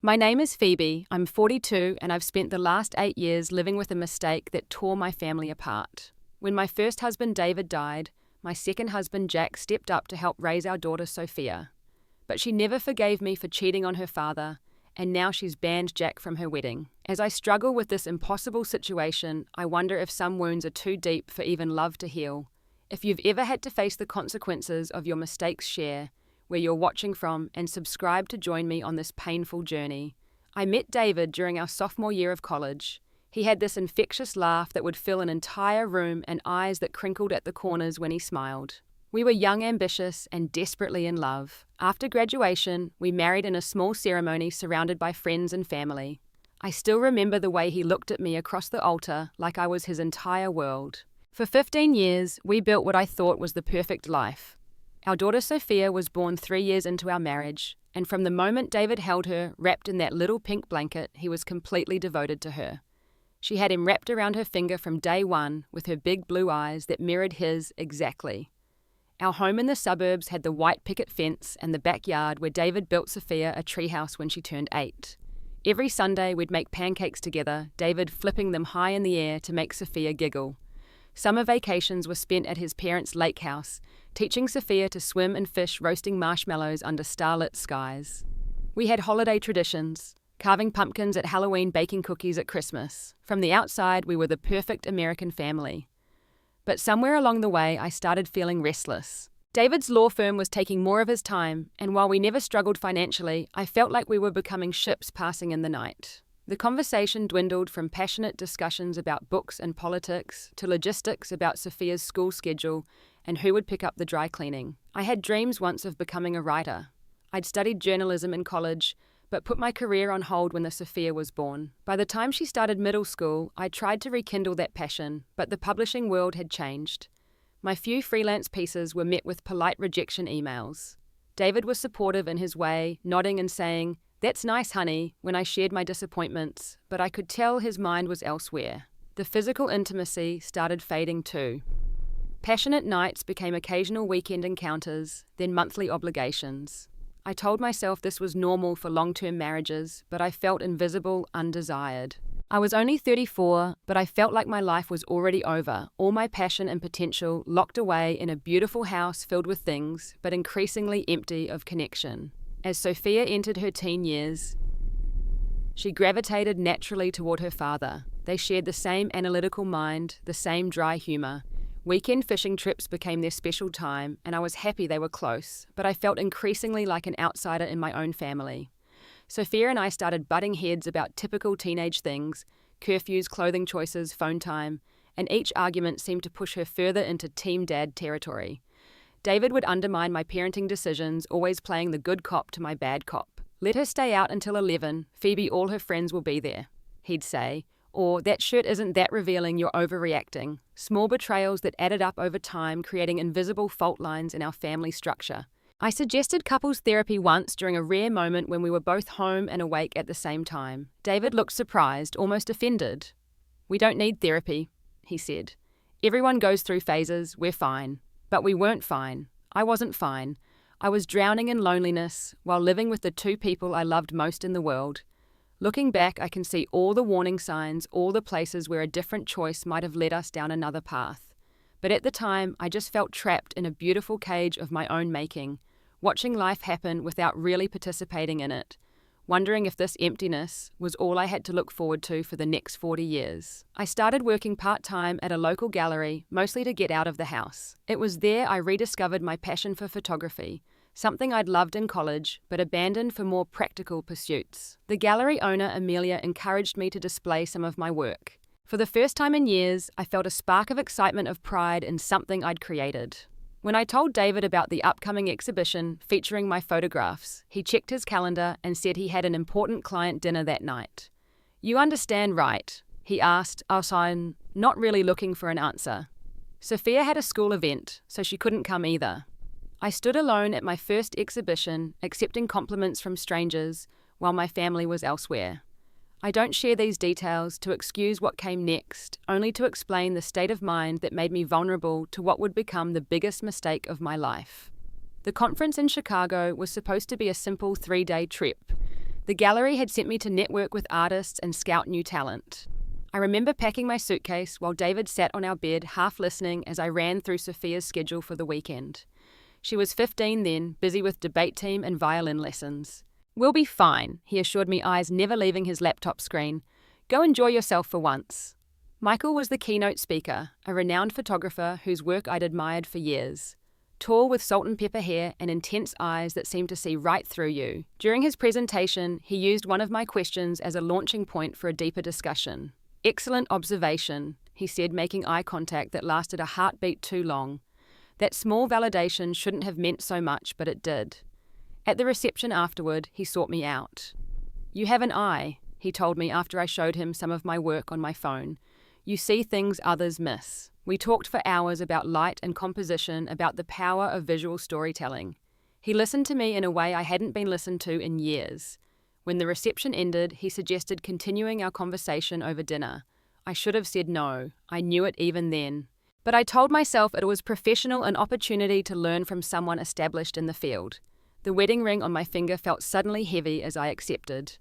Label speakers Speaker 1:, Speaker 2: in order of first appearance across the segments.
Speaker 1: My name is Phoebe, I'm 42, and I've spent the last 8 years living with a mistake that tore my family apart. When my first husband David died, my second husband Jack stepped up to help raise our daughter Sophia. But she never forgave me for cheating on her father, and now she's banned Jack from her wedding. As I struggle with this impossible situation, I wonder if some wounds are too deep for even love to heal. If you've ever had to face the consequences of your mistakes, share where you're watching from, and subscribe to join me on this painful journey. I met David during our sophomore year of college. He had this infectious laugh that would fill an entire room and eyes that crinkled at the corners when he smiled. We were young, ambitious, and desperately in love. After graduation, we married in a small ceremony surrounded by friends and family. I still remember the way he looked at me across the altar like I was his entire world. For 15 years, we built what I thought was the perfect life. Our daughter Sophia was born 3 years into our marriage, and from the moment David held her, wrapped in that little pink blanket, he was completely devoted to her. She had him wrapped around her finger from day one, with her big blue eyes that mirrored his exactly. Our home in the suburbs had the white picket fence and the backyard where David built Sophia a treehouse when she turned 8. Every Sunday we'd make pancakes together, David flipping them high in the air to make Sophia giggle. Summer vacations were spent at his parents' lake house, teaching Sophia to swim and fish roasting marshmallows under starlit skies. We had holiday traditions, carving pumpkins at Halloween, baking cookies at Christmas. From the outside, we were the perfect American family. But somewhere along the way, I started feeling restless. David's law firm was taking more of his time, and while we never struggled financially, I felt like we were becoming ships passing in the night. The conversation dwindled from passionate discussions about books and politics to logistics about Sophia's school schedule and who would pick up the dry cleaning. I had dreams once of becoming a writer. I'd studied journalism in college, but put my career on hold when Sophia was born. By the time she started middle school, I tried to rekindle that passion, but the publishing world had changed. My few freelance pieces were met with polite rejection emails. David was supportive in his way, nodding and saying, "That's nice, honey," when I shared my disappointments, but I could tell his mind was elsewhere. The physical intimacy started fading too. Passionate nights became occasional weekend encounters, then monthly obligations. I told myself this was normal for long-term marriages, but I felt invisible, undesired. I was only 34, but I felt like my life was already over, all my passion and potential locked away in a beautiful house filled with things, but increasingly empty of connection. As Sophia entered her teen years, she gravitated naturally toward her father. They shared the same analytical mind, the same dry humor. Weekend fishing trips became their special time, and I was happy they were close, but I felt increasingly like an outsider in my own family. Sophia and I started butting heads about typical teenage things, curfews, clothing choices, phone time, and each argument seemed to push her further into team dad territory. David would undermine my parenting decisions, always playing the good cop to my bad cop. "Let her stay out until 11, Phoebe, all her friends will be there," he'd say. Or, "That shirt isn't that revealing, you're overreacting." Small betrayals that added up over time, creating invisible fault lines in our family structure. I suggested couples therapy once during a rare moment when we were both home and awake at the same time. David looked surprised, almost offended. "We don't need therapy," he said. "Everyone goes through phases, we're fine." But we weren't fine. I wasn't fine. I was drowning in loneliness while living with the two people I loved most in the world. Looking back, I can see all the warning signs, all the places where a different choice might have led us down another path. But at the time, I just felt trapped in a beautiful cage of my own making, watching life happen without really participating in it, wondering if this emptiness was all I had to look forward to for the next 40 years. I started working part-time at a local gallery, mostly to get out of the house. It was there I rediscovered my passion for photography, something I'd loved in college, but abandoned for more practical pursuits. The gallery owner, Amelia, encouraged me to display some of my work. For the first time in years, I felt a spark of excitement of pride in something I'd created. When I told David about the upcoming exhibition featuring my photographs, he checked his calendar and said he had an important client dinner that night. "You understand, right?" he asked, as I'm not really looking for an answer. Sophia had a school event, so she couldn't come either. I stood alone at my first exhibition, accepting compliments from strangers, while my family was elsewhere. I don't share these details to excuse what came next, only to explain the state of mind that made me vulnerable to what would become the biggest mistake of my life. The conference in Chicago was supposed to be a simple 3-day trip. The gallery had sent me to network with artists and scout new talent. I remember packing my suitcase while David sat on our bed, half listening as I ran through Sophia's schedule for the weekend. She was 15 then, busy with debate team and violin lessons. "We'll be fine," he assured me, eyes never leaving his laptop screen. "Go enjoy yourself for once." Michael was the keynote speaker, a renowned photographer whose work I'd admired for years. Tall with salt and pepper hair and intense eyes that seemed to see right through you. During his presentation, he used one of my questions as a launching point for a deeper discussion. "Excellent observation," he said, making eye contact that lasted a heartbeat too long. That small validation shouldn't have meant so much, but it did. At the reception afterward, he sought me out. "You have an eye," he told me after I showed him some of my work on my phone. "You see things others miss." We talked for hours about light and composition, about the power of visual storytelling. He listened to me in a way I hadn't been listened to in years. When the reception ended, he suggested continuing our conversation over dinner. I should have said no. I knew it even then. But I told myself it was professional, an opportunity to learn from someone established in the field. The wedding ring on my finger felt suddenly heavy as I accepted.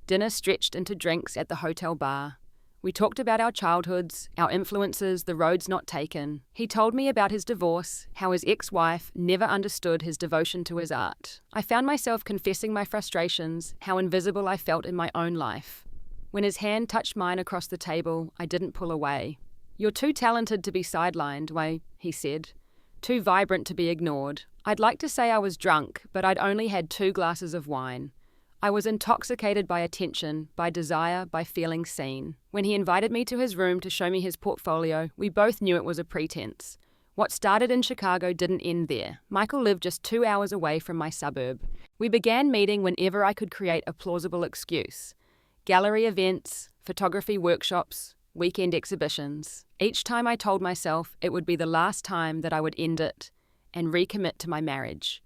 Speaker 1: Dinner stretched into drinks at the hotel bar. We talked about our childhoods, our influences, the roads not taken. He told me about his divorce, how his ex-wife never understood his devotion to his art. I found myself confessing my frustrations, how invisible I felt in my own life. When his hand touched mine across the table, I didn't pull away. "You're too talented to be sidelined, Wei," he said. "Too vibrant to be ignored." I'd like to say I was drunk, but I'd only had 2 glasses of wine. I was intoxicated by attention, by desire, by feeling seen. When he invited me to his room to show me his portfolio, we both knew it was a pretense. What started in Chicago didn't end there. Michael lived just 2 hours away from my suburb. We began meeting whenever I could create a plausible excuse. Gallery events, photography workshops, weekend exhibitions. Each time I told myself it would be the last time that I would end it and recommit to my marriage.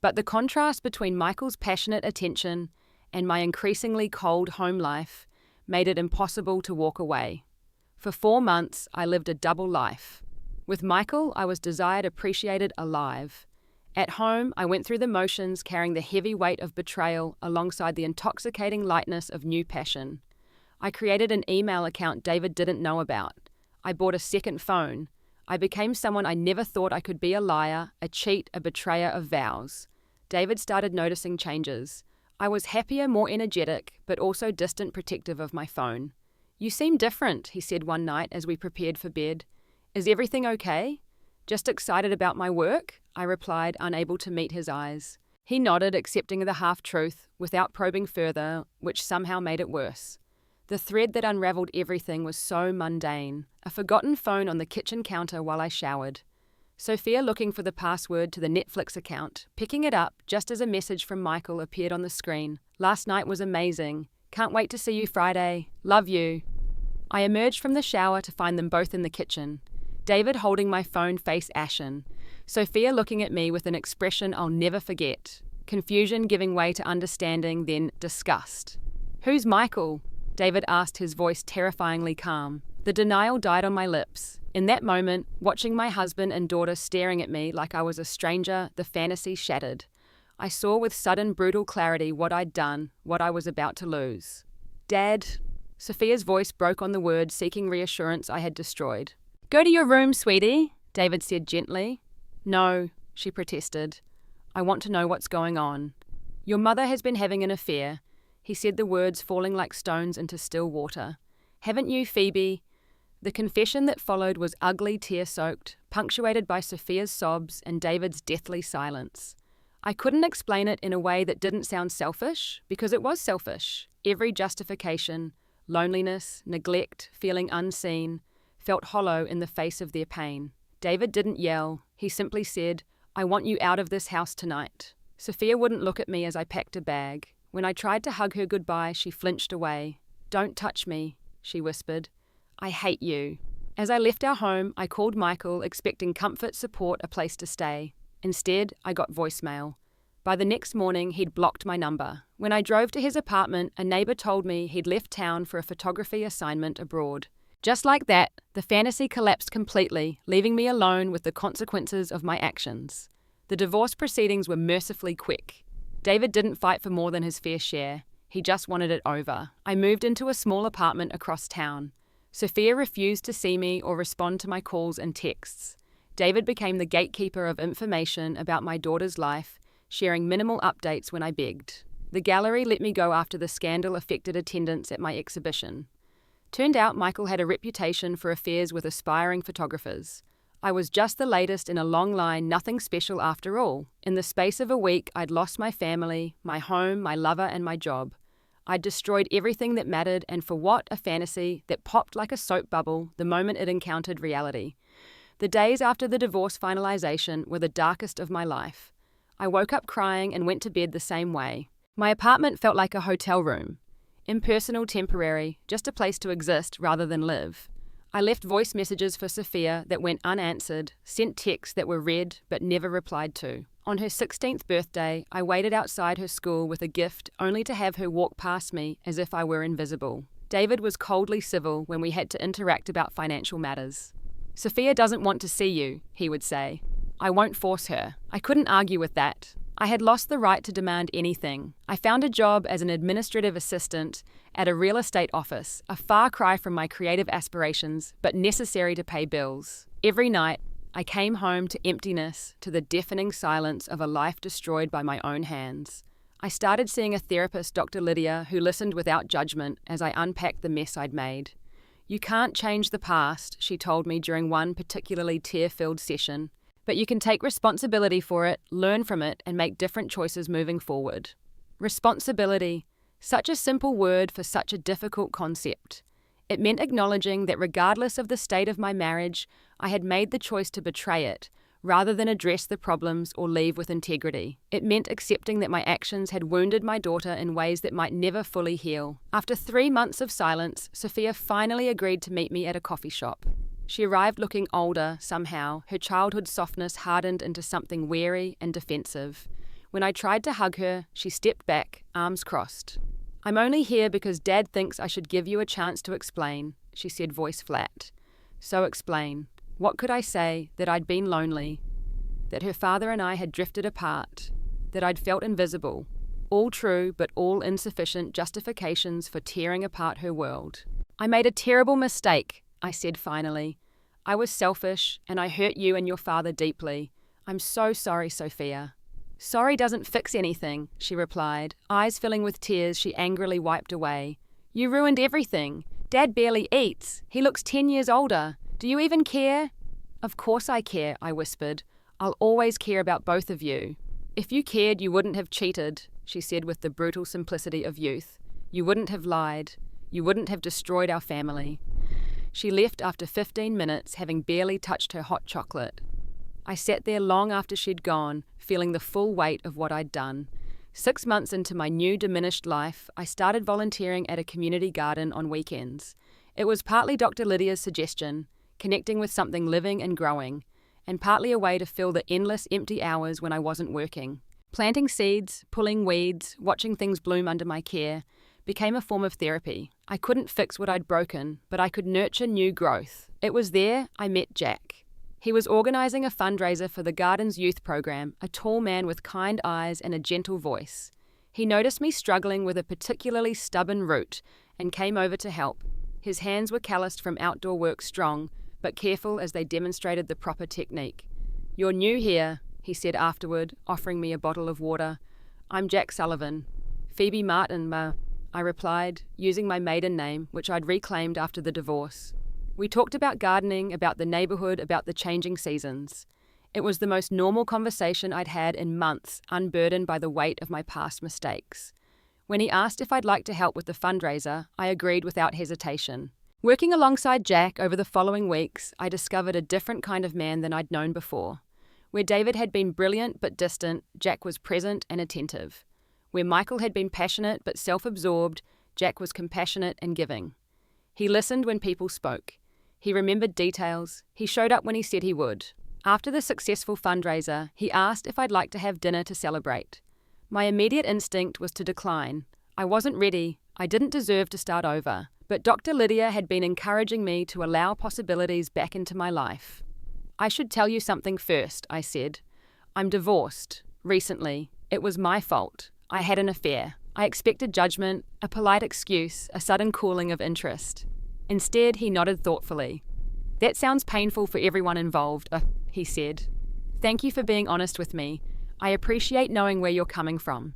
Speaker 1: But the contrast between Michael's passionate attention and my increasingly cold home life made it impossible to walk away. For 4 months, I lived a double life. With Michael, I was desired, appreciated, alive. At home, I went through the motions, carrying the heavy weight of betrayal alongside the intoxicating lightness of new passion. I created an email account David didn't know about. I bought a second phone. I became someone I never thought I could be: a liar, a cheat, a betrayer of vows. David started noticing changes. I was happier, more energetic, but also distant, protective of my phone. "You seem different," he said one night as we prepared for bed. "Is everything okay?" "Just excited about my work," I replied, unable to meet his eyes. He nodded, accepting the half-truth, without probing further, which somehow made it worse. The thread that unraveled everything was so mundane. A forgotten phone on the kitchen counter while I showered. Sophia looking for the password to the Netflix account, picking it up just as a message from Michael appeared on the screen. "Last night was amazing. Can't wait to see you Friday. Love you." I emerged from the shower to find them both in the kitchen. David holding my phone, face ashen. Sophia looking at me with an expression I'll never forget. Confusion giving way to understanding, then disgust. "Who's Michael?" David asked, his voice terrifyingly calm. The denial died on my lips. In that moment, watching my husband and daughter staring at me like I was a stranger, the fantasy shattered. I saw with sudden, brutal clarity what I'd done, what I was about to lose. "Dad," Sophia's voice broke on the word, seeking reassurance I had destroyed. "Go to your room, sweetie," David said gently. "No," she protested. "I want to know what's going on." "Your mother has been having an affair," he said, the words falling like stones into still water. "Haven't you, Phoebe?" The confession that followed was ugly, tear-soaked, punctuated by Sophia's sobs and David's deathly silence. I couldn't explain it in a way that didn't sound selfish, because it was selfish. Every justification, loneliness, neglect, feeling unseen, felt hollow in the face of their pain. David didn't yell. He simply said, "I want you out of this house tonight." Sophia wouldn't look at me as I packed a bag. When I tried to hug her goodbye, she flinched away. "Don't touch me," she whispered. "I hate you." As I left our home, I called Michael, expecting comfort, support, a place to stay. Instead, I got voicemail. By the next morning, he'd blocked my number. When I drove to his apartment, a neighbor told me he'd left town for a photography assignment abroad. Just like that, the fantasy collapsed completely, leaving me alone with the consequences of my actions. The divorce proceedings were mercifully quick. David didn't fight for more than his fair share. He just wanted it over. I moved into a small apartment across town. Sophia refused to see me or respond to my calls and texts. David became the gatekeeper of information about my daughter's life, sharing minimal updates when I begged. The gallery let me go after the scandal affected attendance at my exhibition. Turned out Michael had a reputation for affairs with aspiring photographers. I was just the latest in a long line, nothing special after all. In the space of a week, I'd lost my family, my home, my lover, and my job. I'd destroyed everything that mattered, and for what? A fantasy that popped like a soap bubble the moment it encountered reality. The days after the divorce finalization were the darkest of my life. I woke up crying and went to bed the same way. My apartment felt like a hotel room. Impersonal, temporary, just a place to exist rather than live. I left voice messages for Sophia that went unanswered, sent texts that were read but never replied to. On her 16th birthday, I waited outside her school with a gift only to have her walk past me as if I were invisible. David was coldly civil when we had to interact about financial matters. "Sophia doesn't want to see you," he would say. "I won't force her." I couldn't argue with that. I had lost the right to demand anything. I found a job as an administrative assistant at a real estate office, a far cry from my creative aspirations, but necessary to pay bills. Every night, I came home to emptiness, to the deafening silence of a life destroyed by my own hands. I started seeing a therapist, Dr. Lydia, who listened without judgment as I unpacked the mess I'd made. "You can't change the past," she told me during one particularly tear-filled session. "But you can take responsibility for it, learn from it, and make different choices moving forward." Responsibility. Such a simple word for such a difficult concept. It meant acknowledging that regardless of the state of my marriage, I had made the choice to betray it, rather than address the problems or leave with integrity. It meant accepting that my actions had wounded my daughter in ways that might never fully heal. After 3 months of silence, Sophia finally agreed to meet me at a coffee shop. She arrived looking older, somehow. Her childhood softness hardened into something wary and defensive. When I tried to hug her, she stepped back, arms crossed. "I'm only here because Dad thinks I should give you a chance to explain," she said, voice flat. So explain. What could I say? That I'd been lonely, that her father and I had drifted apart, that I'd felt invisible. All true, but all insufficient justifications for tearing apart her world. "I made a terrible mistake," I said finally. "I was selfish, and I hurt you and your father deeply. I'm so sorry, Sophia." "Sorry doesn't fix anything," she replied. Eyes filling with tears, she angrily wiped away. "You ruined everything. Dad barely eats. He looks 10 years older. Do you even care?" "Of course I care," I whispered. "I'll always care about both of you." "If you cared, you wouldn't have cheated," she said with the brutal simplicity of youth. "You wouldn't have lied. You wouldn't have destroyed our family." She left after 15 minutes, having barely touched her hot chocolate. I sat there long after she'd gone, feeling the full weight of what I'd done. 6 months into my new diminished life, I started volunteering at a community garden on weekends. It was partly Dr. Lydia's suggestion, connecting with something living and growing, and partly a way to fill the endless empty hours when I wasn't working. Planting seeds, pulling weeds, watching things bloom under my care became a form of therapy. I couldn't fix what I'd broken, but I could nurture new growth. It was there I met Jack. He was organising a fundraiser for the garden's youth program, a tall man with kind eyes and a gentle voice. He noticed me struggling with a particularly stubborn root and came over to help. His hands were calloused from outdoor work, strong, but careful as they demonstrated the proper technique. "You're new here," he said afterward, offering me a bottle of water. "I'm Jack Sullivan." "Phoebe Martin, ma," I replied, using my maiden name, which I'd reclaimed after the divorce. We talked about gardening, about the neighbourhood, about the changing seasons. It was the most normal conversation I'd had in months, unburdened by the weight of my past mistakes. When he asked if I'd like to help with the fundraiser, I agreed without hesitation. Working alongside Jack over the following weeks, I discovered a different kind of man than I'd known before. Where David had been brilliant but distant, Jack was present and attentive. Where Michael had been passionate but self-absorbed, Jack was compassionate and giving. He listened when people spoke. He remembered details. He showed up when he said he would. After the successful fundraiser, he asked if I'd like to have dinner to celebrate. My immediate instinct was to decline. I wasn't ready. I didn't deserve to start over. But Dr. Lydia had been encouraging me to allow possibilities back into my life. "I should tell you something first," I said. "I'm divorced. Recently. It was my fault. I had an affair. I expected judgment, a polite excuse, a sudden cooling of interest. Instead, he nodded thoughtfully. "That sounds painful for everyone involved," he said. "Thank you for being honest with me. I appreciate knowing where you're coming from."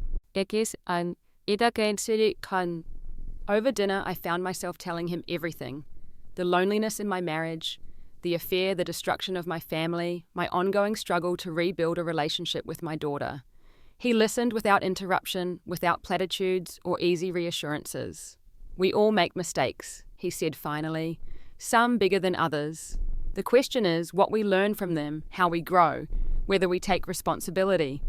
Speaker 1: Over dinner, I found myself telling him everything. The loneliness in my marriage, the affair, the destruction of my family, my ongoing struggle to rebuild a relationship with my daughter. He listened without interruption, without platitudes or easy reassurances. "We all make mistakes," he said finally, "some bigger than others. The question is what we learn from them, how we grow, whether we take responsibility.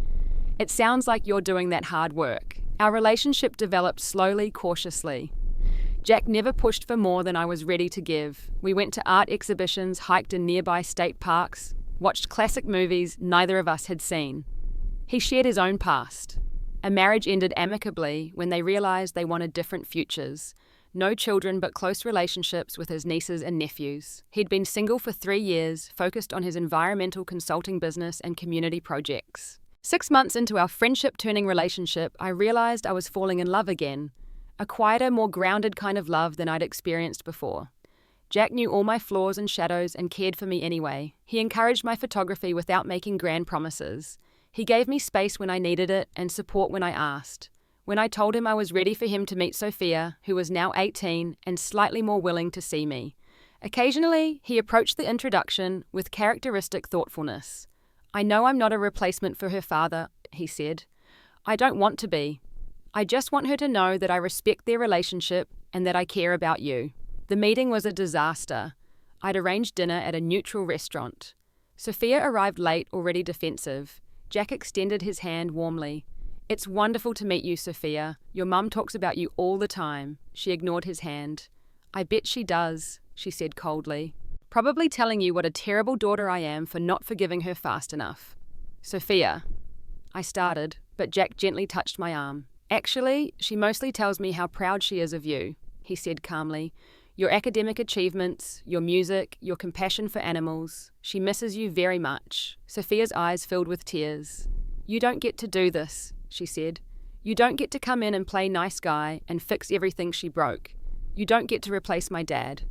Speaker 1: It sounds like you're doing that hard work." Our relationship developed slowly, cautiously. Jack never pushed for more than I was ready to give. We went to art exhibitions, hiked in nearby state parks, watched classic movies neither of us had seen. He shared his own past. A marriage ended amicably when they realized they wanted different futures. No children but close relationships with his nieces and nephews. He'd been single for 3 years, focused on his environmental consulting business and community projects. 6 months into our friendship-turning relationship, I realized I was falling in love again. A quieter, more grounded kind of love than I'd experienced before. Jack knew all my flaws and shadows and cared for me anyway. He encouraged my photography without making grand promises. He gave me space when I needed it and support when I asked. When I told him I was ready for him to meet Sophia, who was now 18 and slightly more willing to see me. Occasionally, he approached the introduction with characteristic thoughtfulness. "I know I'm not a replacement for her father," he said. "I don't want to be. I just want her to know that I respect their relationship and that I care about you." The meeting was a disaster. I'd arranged dinner at a neutral restaurant. Sophia arrived late, already defensive. Jack extended his hand warmly. "It's wonderful to meet you, Sophia. Your mum talks about you all the time." She ignored his hand. "I bet she does," she said coldly. "Probably telling you what a terrible daughter I am for not forgiving her fast enough." "Sophia," I started, but Jack gently touched my arm. "Actually, she mostly tells me how proud she is of you," he said calmly. "Your academic achievements, your music, your compassion for animals. She misses you very much." Sophia's eyes filled with tears. "You don't get to do this," she said. "You don't get to come in and play nice guy and fix everything she broke. You don't get to replace my dad."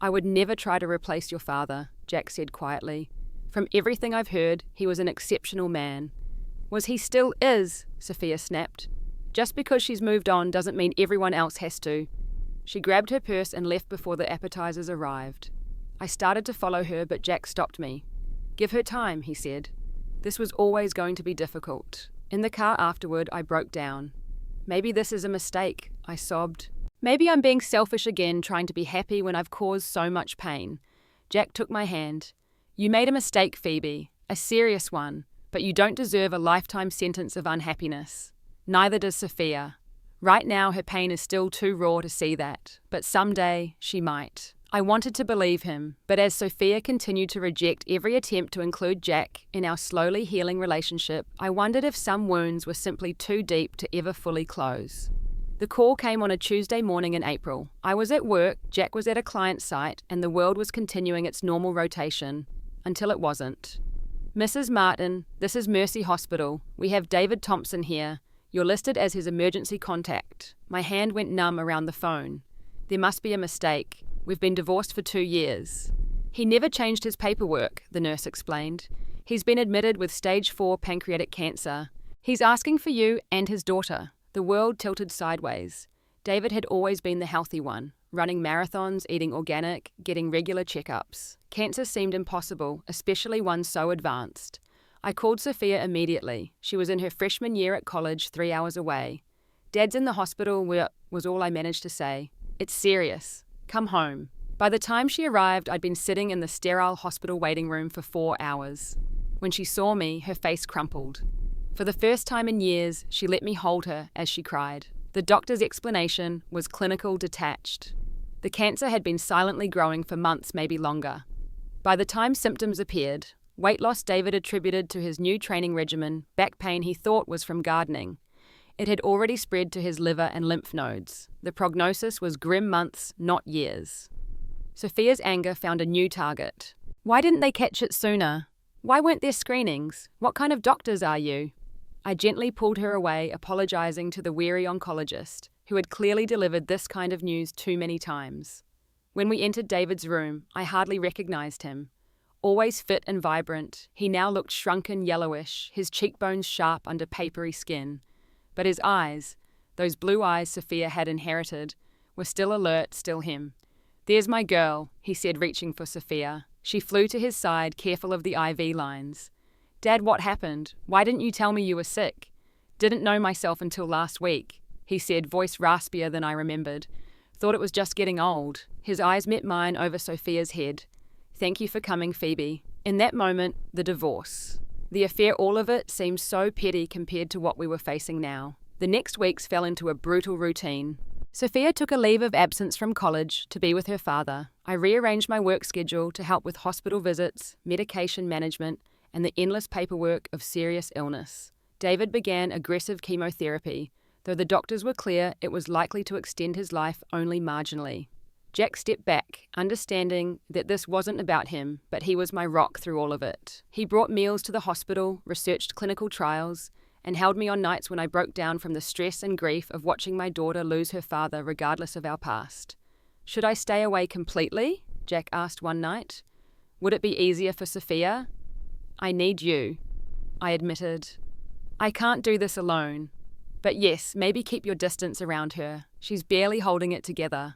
Speaker 1: "I would never try to replace your father," Jack said quietly. "From everything I've heard, he was an exceptional man." "Was he still is," Sophia snapped. "Just because she's moved on doesn't mean everyone else has to." She grabbed her purse and left before the appetizers arrived. I started to follow her, but Jack stopped me. "Give her time," he said. "This was always going to be difficult." In the car afterward, I broke down. "Maybe this is a mistake," I sobbed. "Maybe I'm being selfish again, trying to be happy when I've caused so much pain." Jack took my hand. "You made a mistake, Phoebe, a serious one, but you don't deserve a lifetime sentence of unhappiness. Neither does Sophia. Right now, her pain is still too raw to see that, but someday she might." I wanted to believe him, but as Sophia continued to reject every attempt to include Jack in our slowly healing relationship, I wondered if some wounds were simply too deep to ever fully close. The call came on a Tuesday morning in April. I was at work, Jack was at a client site, and the world was continuing its normal rotation. Until it wasn't. "Mrs. Martin, this is Mercy Hospital. We have David Thompson here. You're listed as his emergency contact." My hand went numb around the phone. "There must be a mistake. We've been divorced for 2 years." "He never changed his paperwork," the nurse explained. "He's been admitted with stage 4 pancreatic cancer. He's asking for you and his daughter." The world tilted sideways. David had always been the healthy one, running marathons, eating organic, getting regular checkups. Cancer seemed impossible, especially one so advanced. I called Sophia immediately. She was in her freshman year at college, 3 hours away. "Dad's in the hospital," was all I managed to say. "It's serious. Come home." By the time she arrived, I'd been sitting in the sterile hospital waiting room for 4 hours. When she saw me, her face crumpled. For the first time in years, she let me hold her as she cried. The doctor's explanation was clinical detached. The cancer had been silently growing for months, maybe longer. By the time symptoms appeared, weight loss David attributed to his new training regimen, back pain he thought was from gardening. It had already spread to his liver and lymph nodes. The prognosis was grim months, not years. Sophia's anger found a new target. "Why didn't they catch it sooner? Why weren't there screenings? What kind of doctors are you?" I gently pulled her away, apologizing to the weary oncologist, who had clearly delivered this kind of news too many times. When we entered David's room, I hardly recognized him. Always fit and vibrant, he now looked shrunken yellowish, his cheekbones sharp under papery skin. But his eyes, those blue eyes Sophia had inherited, were still alert, still him. "There's my girl," he said, reaching for Sophia. She flew to his side, careful of the IV lines. "Dad, what happened? Why didn't you tell me you were sick?" "Didn't know myself until last week," he said, voice raspier than I remembered. "Thought it was just getting old." His eyes met mine over Sophia's head. "Thank you for coming, Phoebe." In that moment, the divorce. The affair, all of it, seemed so petty compared to what we were facing now. The next weeks fell into a brutal routine. Sophia took a leave of absence from college to be with her father. I rearranged my work schedule to help with hospital visits, medication management, and the endless paperwork of serious illness. David began aggressive chemotherapy, though the doctors were clear it was likely to extend his life only marginally. Jack stepped back, understanding that this wasn't about him, but he was my rock through all of it. He brought meals to the hospital, researched clinical trials, and held me on nights when I broke down from the stress and grief of watching my daughter lose her father regardless of our past. "Should I stay away completely?" Jack asked one night. "Would it be easier for Sophia?" "I need you," I admitted. "I can't do this alone. But yes, maybe keep your distance around her. She's barely holding it together."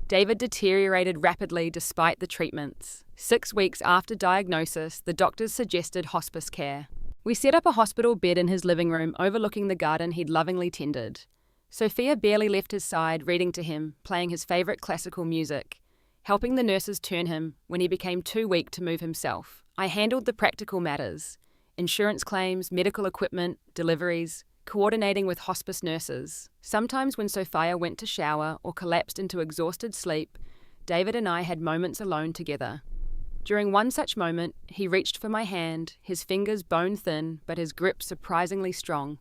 Speaker 1: David deteriorated rapidly despite the treatments. 6 weeks after diagnosis, the doctors suggested hospice care. We set up a hospital bed in his living room overlooking the garden he'd lovingly tended. Sophia barely left his side, reading to him, playing his favourite classical music, helping the nurses turn him when he became too weak to move himself. I handled the practical matters: insurance claims, medical equipment, deliveries, coordinating with hospice nurses. Sometimes when Sophia went to shower or collapsed into exhausted sleep, David and I had moments alone together. During one such moment, he reached for my hand, his fingers bone-thin, but his grip surprisingly strong.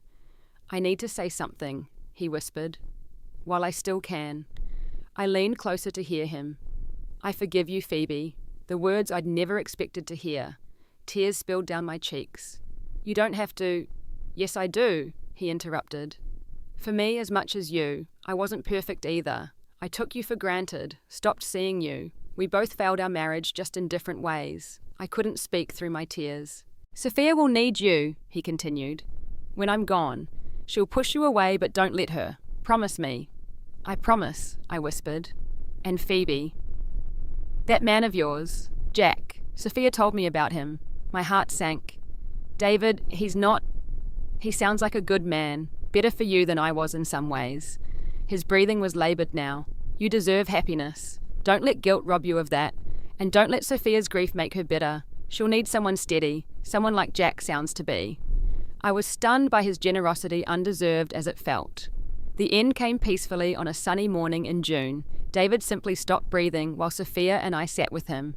Speaker 1: "I need to say something," he whispered. "While I still can." I leaned closer to hear him. "I forgive you, Phoebe." The words I'd never expected to hear. Tears spilled down my cheeks. "You don't have to." "Yes, I do," he interrupted. "For me as much as you. I wasn't perfect either. I took you for granted, stopped seeing you. We both failed our marriage, just in different ways." I couldn't speak through my tears. "Sophia will need you," he continued. "When I'm gone. She'll push you away, but don't let her. Promise me." "I promise," I whispered. "And Phoebe." "That man of yours, Jack, Sophia told me about him." My heart sank. "David, he sounds like a good man, better for you than I was in some ways." His breathing was laboured now. "You deserve happiness. Don't let guilt rob you of that. And don't let Sophia's grief make her bitter. She'll need someone steady, someone like Jack sounds to be." I was stunned by his generosity, undeserved as it felt. The end came peacefully on a sunny morning in June. David simply stopped breathing while Sophia and I sat with him.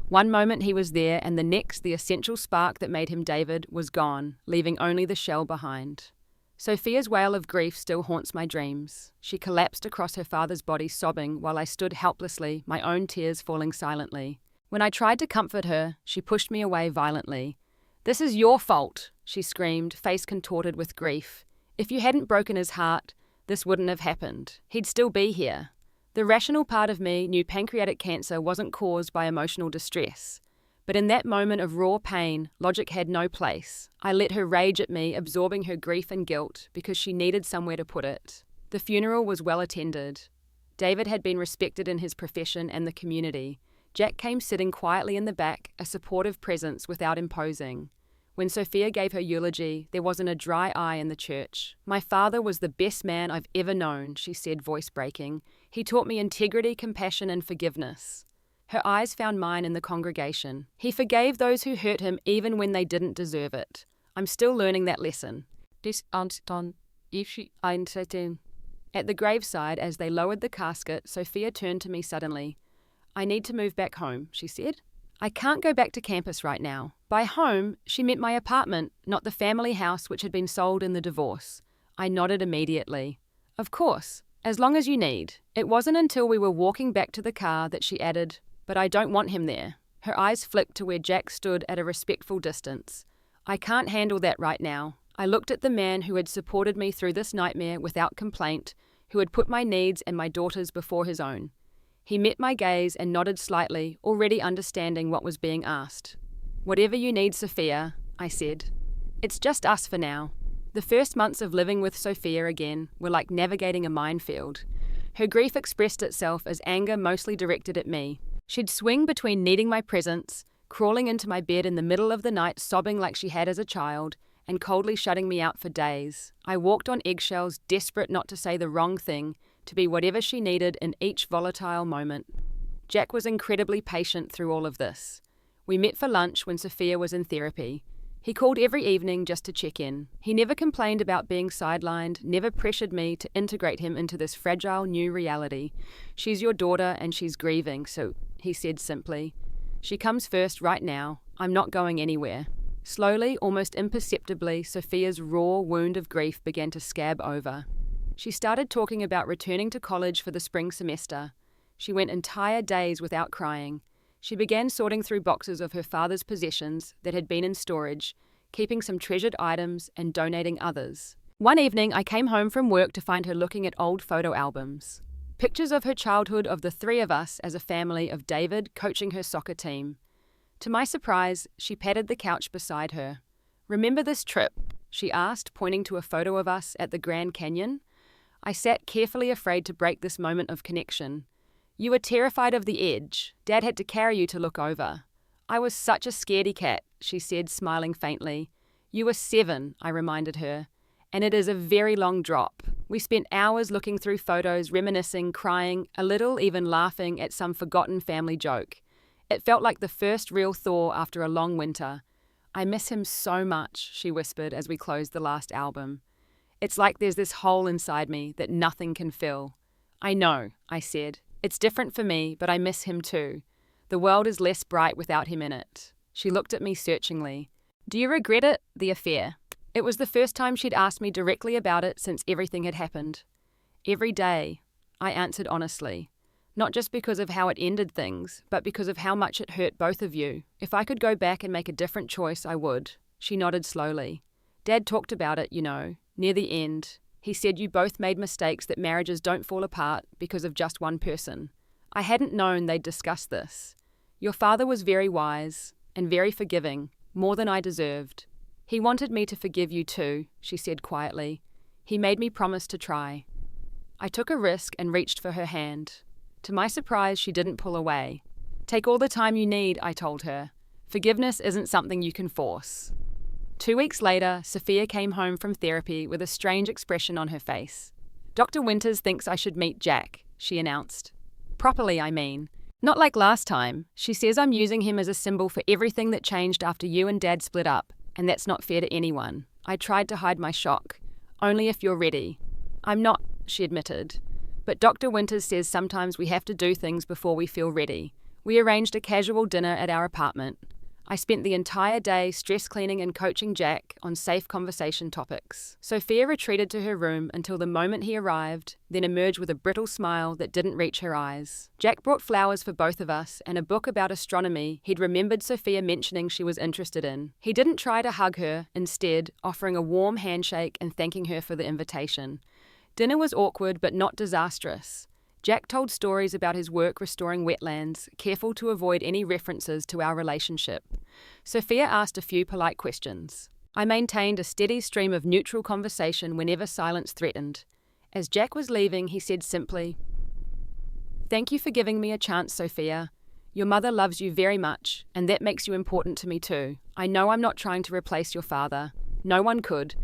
Speaker 1: One moment he was there, and the next the essential spark that made him David was gone, leaving only the shell behind. Sophia's wail of grief still haunts my dreams. She collapsed across her father's body, sobbing, while I stood helplessly, my own tears falling silently. When I tried to comfort her, she pushed me away violently. "This is your fault," she screamed, face contorted with grief. "If you hadn't broken his heart, this wouldn't have happened. He'd still be here." The rational part of me knew pancreatic cancer wasn't caused by emotional distress. But in that moment of raw pain, logic had no place. I let her rage at me, absorbing her grief and guilt, because she needed somewhere to put it. The funeral was well attended. David had been respected in his profession and the community. Jack came sitting quietly in the back, a supportive presence without imposing. When Sophia gave her eulogy, there wasn't a dry eye in the church. "My father was the best man I've ever known," she said, voice breaking. "He taught me integrity, compassion, and forgiveness." Her eyes found mine in the congregation. "He forgave those who hurt him even when they didn't deserve it. I'm still learning that lesson." At the graveside, as they lowered the casket, Sophia turned to me suddenly. "I need to move back home," she said. "I can't go back to campus right now." By home, she meant my apartment, not the family house which had been sold in the divorce. I nodded immediately. "Of course, as long as you need." It wasn't until we were walking back to the car that she added, "But I don't want him there." Her eyes flicked to where Jack stood at a respectful distance. "I can't handle that right now. I looked at the man who had supported me through this nightmare without complaint, who had put my needs and my daughter's before his own. He met my gaze and nodded slightly, already understanding what was being asked. "Whatever you need, Sophia," I said. "It's just us for now." The first months of living with Sophia again were like navigating a minefield. Her grief expressed itself as anger mostly directed at me. She'd swing between needing my presence, crawling into my bed in the middle of the night sobbing like she had as a child, and coldly shutting me out for days. I walked on eggshells, desperate not to say the wrong thing, to be whatever she needed in each volatile moment. Jack was incredibly patient through all of this. We met for lunch when Sophia was in therapy. He called every evening just to check in. He never complained about being sidelined, never pressured me to integrate him into this fragile new reality. "She's your daughter and she's grieving," so he said simply. "She comes first right now. I'm not going anywhere." Slowly, almost imperceptibly, Sophia's raw wound of grief began to scab over. She started talking about returning to college for the spring semester. She went entire days without crying. She began sorting through boxes of her father's possessions that had been in storage, keeping some treasured items and donating others. One evening, I came home from work to find her looking at old photo albums. Pictures of her childhood of the three of us as a family, of David coaching her soccer team. To my surprise, she patted the couch beside her. "Remember this trip?" she asked, pointing to a photo of us at the Grand Canyon. I sat carefully afraid to break this moment of connection. "You were terrified of the edge. Dad had to carry you to look over." "I was such a scaredy cat," she said, smiling faintly. "You were 7, I reminded her. "And it is a very long drop." We spent hours looking through photos, reminiscing, crying, a little even laughing at some forgotten family joke. It felt like the first real thaw after a long winter. "I miss him so much," she whispered as we closed the last album. "It's like there's this hole inside me that nothing can fill." "I know," I said. "It's different for me, but I miss him too. The world is less bright without him in it." She looked at me searchingly. "Do you regret it, the affair?" It was the first time she'd asked me directly about it since everything had happened. "Every day," I answered honestly. Not just because of how it ended things, but because of how much it hurt both of you. If I could go back and make a different choice, I would. She nodded slowly. "Dad talked about it, near the end. He said you both made mistakes, that marriages don't fall apart because of just one person. I hadn't known they'd discussed this. Your father was very wise and very forgiving, more than I deserved. He wanted me to forgive you too," she said quietly. "He made me promise to try." I took a risk and reached for her hand. To my surprise, she didn't pull away. "Take all the time you need," I told her. "Forgiveness isn't something you can force." 2 weeks later, Sophia came home from therapy with a strange expression on her face. "Dr. Winters thinks I should meet Jack," she announced. "Properly, I mean. Not like last time. She says I'm using him as a symbol for everything that changed after you and Dad split up, and that's not fair to anyone." I tried to hide my shock. "Only if you're ready." "I'm not," she admitted. "But Dr. Winters says sometimes we have to do things before we feel ready." We arranged a casual dinner at our apartment. I spent the entire day stress cleaning and coaching Jack on safe conversation topics. Sophia retreated to her room until the moment he arrived, then emerged with a brittle smile that didn't reach her eyes. Jack brought flowers for both of us and a book about astronomy he'd remembered Sophia mentioning she was interested in. He didn't try to hug her, instead offering a warm handshake and thanking her for the invitation. Dinner was awkward but not disastrous. Jack told stories about his work restoring wetlands, careful to avoid any references to our relationship. Sophia asked a few polite questions. I maintained a steady stream of neutral conversation whenever silence threatened. As Jack was leaving, he said simply, "Thank you for giving me a chance, Sophia. Your mother loves you very much, and that makes you important to me too. I know I'm not trying to replace your father. No one could.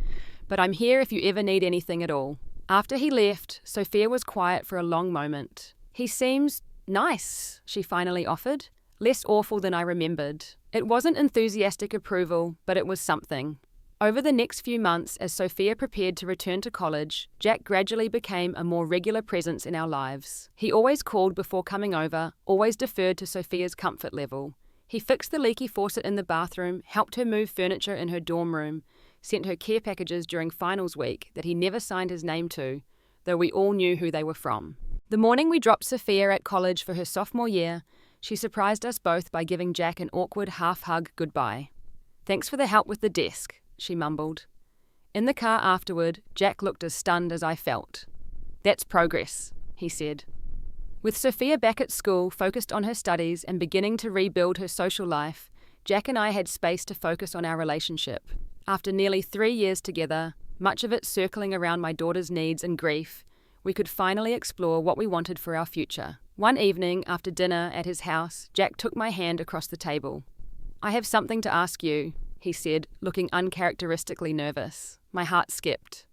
Speaker 1: But I'm here if you ever need anything at all." After he left, Sophia was quiet for a long moment. "He seems nice," she finally offered. "Less awful than I remembered." It wasn't enthusiastic approval, but it was something. Over the next few months, as Sophia prepared to return to college, Jack gradually became a more regular presence in our lives. He always called before coming over, always deferred to Sophia's comfort level. He fixed the leaky faucet in the bathroom, helped her move furniture in her dorm room, sent her care packages during finals week that he never signed his name to, though we all knew who they were from. The morning we dropped Sophia at college for her sophomore year, she surprised us both by giving Jack an awkward half-hug goodbye. "Thanks for the help with the desk," she mumbled. In the car afterward, Jack looked as stunned as I felt. "That's progress," he said. With Sophia back at school, focused on her studies and beginning to rebuild her social life, Jack and I had space to focus on our relationship. After nearly 3 years together, much of it circling around my daughter's needs and grief, we could finally explore what we wanted for our future. One evening, after dinner at his house, Jack took my hand across the table. "I have something to ask you," he said, looking uncharacteristically nervous. My heart skipped.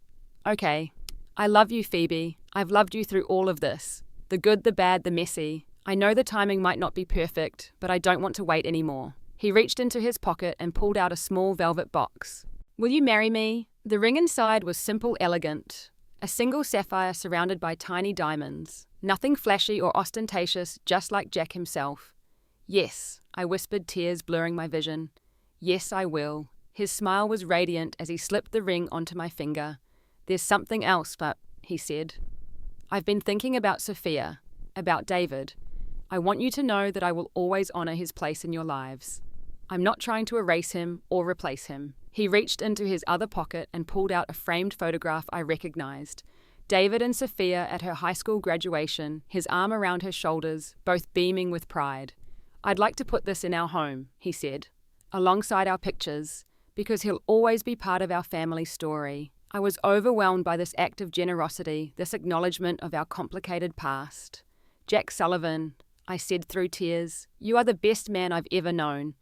Speaker 1: "Okay. I love you, Phoebe. I've loved you through all of this. The good, the bad, the messy. I know the timing might not be perfect, but I don't want to wait anymore." He reached into his pocket and pulled out a small velvet box. "Will you marry me?" The ring inside was simple, elegant. A single sapphire surrounded by tiny diamonds. Nothing flashy or ostentatious, just like Jack himself. "Yes," I whispered, tears blurring my vision. "Yes, I will." His smile was radiant as he slipped the ring onto my finger. "There's something else, but," he said. "I've been thinking about Sophia, about David. I want you to know that I will always honor his place in your lives. I'm not trying to erase him or replace him." He reached into his other pocket and pulled out a framed photograph I recognized. David and Sophia at her high school graduation, his arm around her shoulders, both beaming with pride. "I'd like to put this in our home," he said, "alongside our pictures, because he'll always be part of our family story." I was overwhelmed by this act of generosity, this acknowledgement of our complicated past. "Jack Sullivan," I said through tears, "you are the best man I've ever known."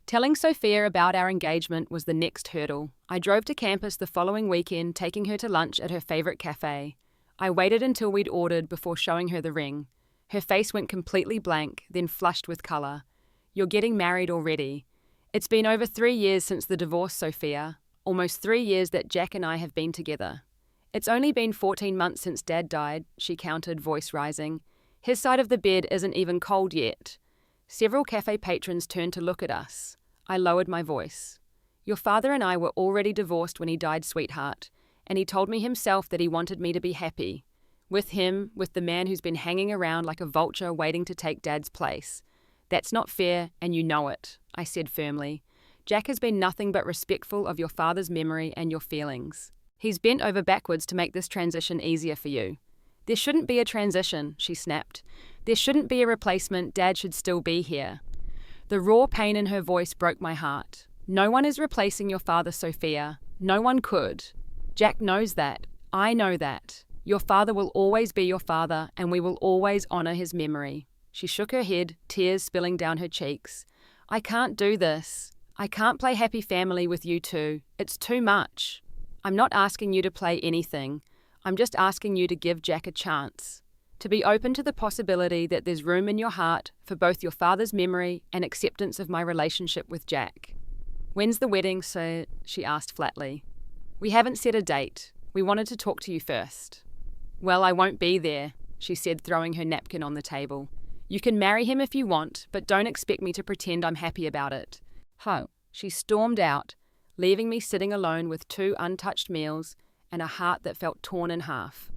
Speaker 1: Telling Sophia about our engagement was the next hurdle. I drove to campus the following weekend, taking her to lunch at her favorite cafe. I waited until we'd ordered before showing her the ring. Her face went completely blank, then flushed with color. "You're getting married already." "It's been over 3 years since the divorce, Sophia. Almost 3 years that Jack and I have been together." "It's only been 14 months since Dad died," she countered, voice rising. "His side of the bed isn't even cold yet." Several cafe patrons turned to look at us. I lowered my voice. "Your father and I were already divorced when he died, sweetheart, and he told me himself that he wanted me to be happy. With him, with the man who's been hanging around like a vulture waiting to take Dad's place. That's not fair, and you know it," I said firmly. "Jack has been nothing but respectful of your father's memory and your feelings. He's bent over backwards to make this transition easier for you." "There shouldn't be a transition," she snapped. "There shouldn't be a replacement. Dad should still be here." The raw pain in her voice broke my heart. "No one is replacing your father, Sophia. No one could. Jack knows that. I know that. Your father will always be your father, and we will always honor his memory." She shook her head, tears spilling down her cheeks. "I can't do this. I can't play happy family with you two. It's too much. I'm not asking you to play anything. I'm just asking you to give Jack a chance. To be open to the possibility that there's room in your heart for both your father's memory and acceptance of my relationship with Jack." "When's the wedding, sir?" she asked flatly. "We haven't set a date. We wanted to talk to you first." "Well, I won't be there," she said, throwing her napkin on the table. "You can marry him if you want, but don't expect me to pretend I'm happy about it." "Ho." She stormed out, leaving me sitting alone with 2 untouched meals and a heart that felt torn in half.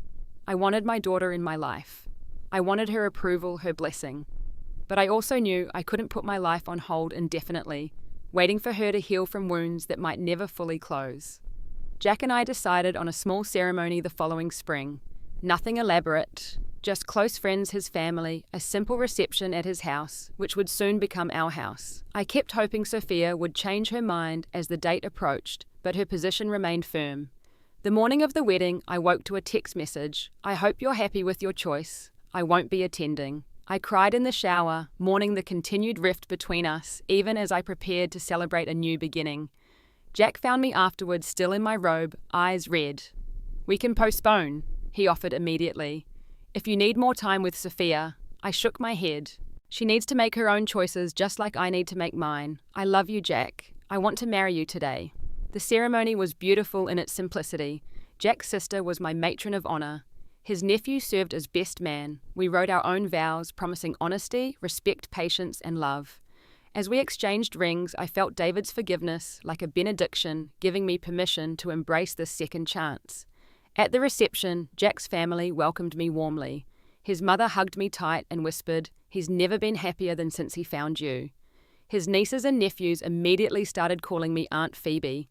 Speaker 1: I wanted my daughter in my life. I wanted her approval, her blessing. But I also knew I couldn't put my life on hold indefinitely, waiting for her to heal from wounds that might never fully close. Jack and I decided on a small ceremony the following spring. Nothing elaborate, just close friends, his family, a simple reception at his house, which would soon become our house. I kept hoping Sophia would change her mind as the date approached, but her position remained firm. The morning of the wedding, I woke to a text message. "I hope you're happy with your choice. I won't be attending." I cried in the shower, mourning the continued rift between us, even as I prepared to celebrate a new beginning. Jack found me afterwards, still in my robe, eyes red. "We can postpone," he offered immediately. "If you need more time with Sophia." I shook my head. "She needs to make her own choices just like I need to make mine. I love you, Jack. I want to marry you today." The ceremony was beautiful in its simplicity. Jack's sister was my matron of honor. His nephew served as best man. We wrote our own vows, promising honesty, respect, patience, and love. As we exchanged rings, I felt David's forgiveness, like a benediction, giving me permission to embrace this second chance. At the reception, Jack's family welcomed me warmly. His mother hugged me tight and whispered, "He's never been happier than since he found you." His nieces and nephews immediately started calling me Aunt Phoebe.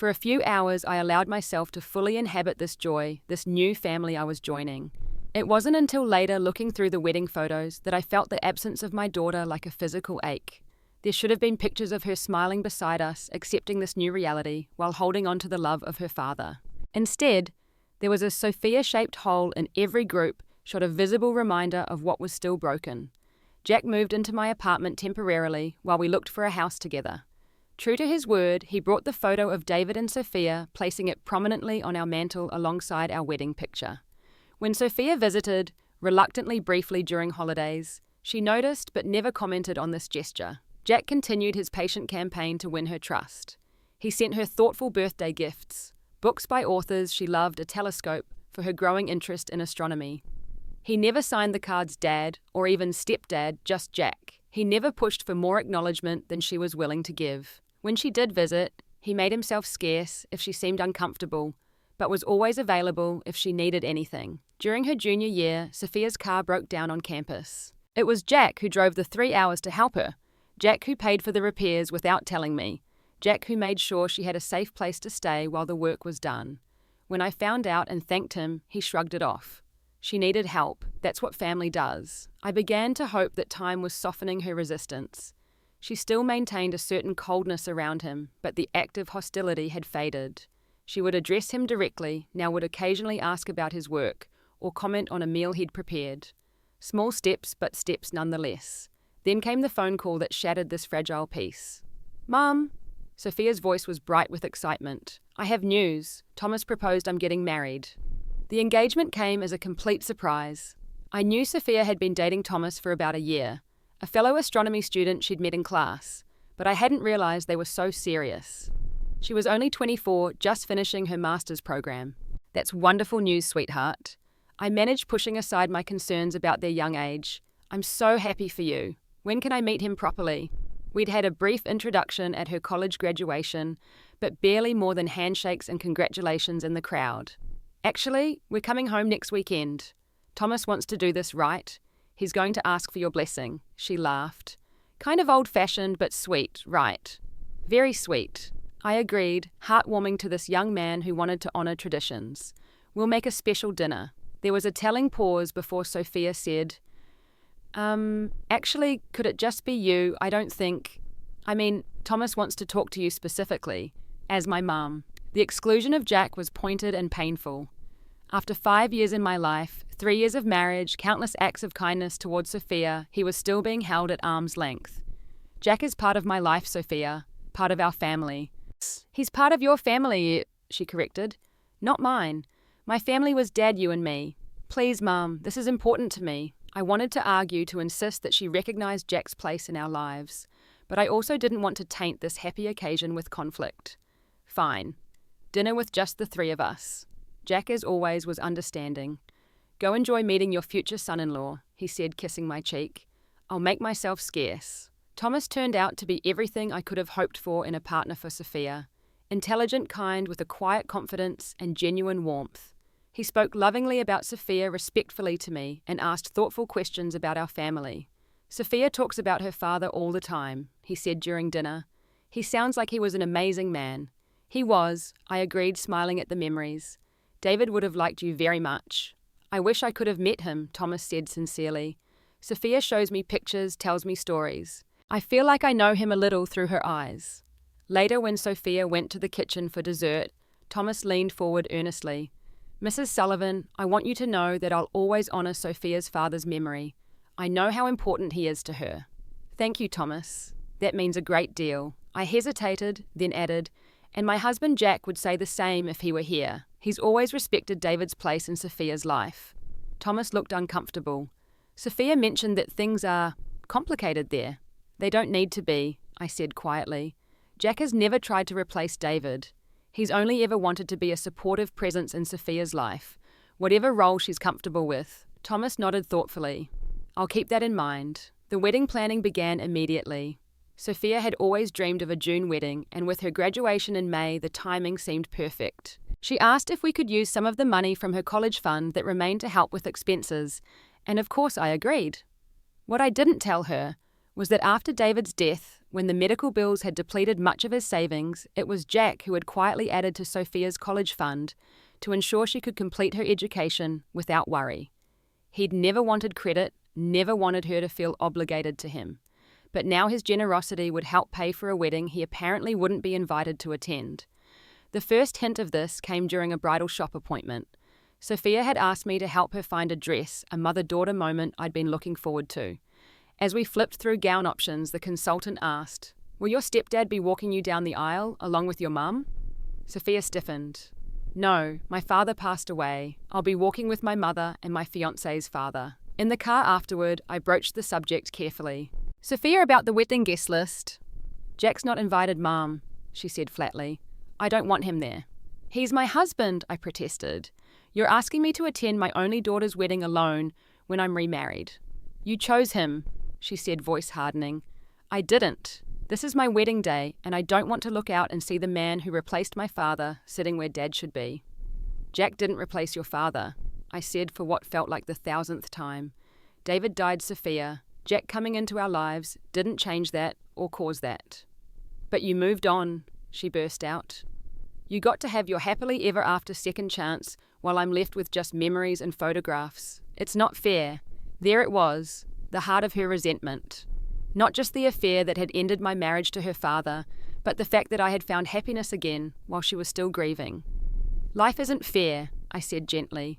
Speaker 1: For a few hours, I allowed myself to fully inhabit this joy, this new family I was joining. It wasn't until later, looking through the wedding photos, that I felt the absence of my daughter like a physical ache. There should have been pictures of her smiling beside us, accepting this new reality, while holding on to the love of her father. Instead, there was a Sophia-shaped hole in every group, shot a visible reminder of what was still broken. Jack moved into my apartment temporarily while we looked for a house together. True to his word, he brought the photo of David and Sophia, placing it prominently on our mantel alongside our wedding picture. When Sophia visited, reluctantly briefly during holidays, she noticed but never commented on this gesture. Jack continued his patient campaign to win her trust. He sent her thoughtful birthday gifts, books by authors she loved, a telescope for her growing interest in astronomy. He never signed the cards Dad or even Stepdad, just Jack. He never pushed for more acknowledgement than she was willing to give. When she did visit, he made himself scarce if she seemed uncomfortable, but was always available if she needed anything. During her junior year, Sophia's car broke down on campus. It was Jack who drove the 3 hours to help her. Jack who paid for the repairs without telling me. Jack who made sure she had a safe place to stay while the work was done. When I found out and thanked him, he shrugged it off. She needed help. That's what family does. I began to hope that time was softening her resistance. She still maintained a certain coldness around him, but the active hostility had faded. She would address him directly, now would occasionally ask about his work, or comment on a meal he'd prepared. Small steps, but steps nonetheless. Then came the phone call that shattered this fragile peace. "Mum!" Sophia's voice was bright with excitement. "I have news. Thomas proposed I'm getting married." The engagement came as a complete surprise. I knew Sophia had been dating Thomas for about a year, a fellow astronomy student she'd met in class, but I hadn't realized they were so serious. She was only 24, just finishing her master's program. "That's wonderful news, sweetheart." I managed pushing aside my concerns about their young age. "I'm so happy for you. When can I meet him properly?" We'd had a brief introduction at her college graduation, but barely more than handshakes and congratulations in the crowd. "Actually, we're coming home next weekend. Thomas wants to do this right. He's going to ask for your blessing." She laughed. "Kind of old-fashioned, but sweet, right?" "Very sweet." I agreed, heartwarming to this young man who wanted to honor traditions. "We'll make a special dinner." There was a telling pause before Sophia said, Actually, could it just be you? Thomas wants to talk to you specifically, as my mum." The exclusion of Jack was pointed and painful. After 5 years in my life, 3 years of marriage, countless acts of kindness towards Sophia, he was still being held at arm's length. "Jack is part of my life, Sophia, part of our family." "He's part of your family," she corrected. "Not mine. My family was Dad, you and me. Please, Mum, this is important to me." I wanted to argue, to insist that she recognized Jack's place in our lives, but I also didn't want to taint this happy occasion with conflict. "Fine. Dinner with just the 3 of us." Jack, as always, was understanding. "Go enjoy meeting your future son-in-law," he said, kissing my cheek. "I'll make myself scarce." Thomas turned out to be everything I could have hoped for in a partner for Sophia. Intelligent, kind, with a quiet confidence and genuine warmth. He spoke lovingly about Sophia, respectfully to me, and asked thoughtful questions about our family. "Sophia talks about her father all the time," he said during dinner. "He sounds like he was an amazing man." "He was," I agreed, smiling at the memories. "David would have liked you very much." "I wish I could have met him," Thomas said sincerely. "Sophia shows me pictures, tells me stories. I feel like I know him a little through her eyes." Later, when Sophia went to the kitchen for dessert, Thomas leaned forward earnestly. "Mrs. Sullivan, I want you to know that I'll always honor Sophia's father's memory. I know how important he is to her." "Thank you, Thomas. That means a great deal." I hesitated, then added, "And my husband Jack would say the same if he were here. He's always respected David's place in Sophia's life." Thomas looked uncomfortable. "Sophia mentioned that things are complicated there." "They don't need to be," I said quietly. "Jack has never tried to replace David. He's only ever wanted to be a supportive presence in Sophia's life, whatever role she's comfortable with." Thomas nodded thoughtfully. "I'll keep that in mind." The wedding planning began immediately. Sophia had always dreamed of a June wedding, and with her graduation in May, the timing seemed perfect. She asked if we could use some of the money from her college fund that remained to help with expenses, and of course I agreed. What I didn't tell her was that after David's death, When the medical bills had depleted much of his savings, it was Jack who had quietly added to Sophia's college fund to ensure she could complete her education withaut worry. He'd never wanted credit, never wanted her to feel obligated to him. But now his generosity would help pay for a wedding he apparently wouldn't be invited to attend. The first hint of this came during a bridal shop appointment. Sophia had asked me to help her find a dress, a mother-daughter moment I'd been looking forward to. As we flipped through gown options, the consultant asked, "Will your stepdad be walking you down the aisle, along with your mum?" Sophia stiffened. "No, my father passed away. I'll be walking with my mother and my fiancé's father." In the car afterward, I broached the subject carefully. "Sophia, about the wedding guest list." "Jack's not invited, Mum," she said flatly. "I don't want him there." "He's my husband," I protested. "You're asking me to attend my only daughter's wedding alone when I'm remarried." "You chose him," she said, voice hardening. "I didn't. This is my wedding day, and I don't want to look out and see the man who replaced my father sitting where Dad should be." "Jack didn't replace your father," I said for what felt like the 1,000th time. "David died, Sophia. Jack coming into our lives didn't change that or cause that." "But you moved on," she burst out. "You got to have your happily ever after second chance while I'm left with just memories and photographs. It's not fair." There it was, the heart of her resentment. Not just the affair that had ended my marriage to her father, but the fact that I had found happiness again while she was still grieving. "Life isn't fair," I said gently.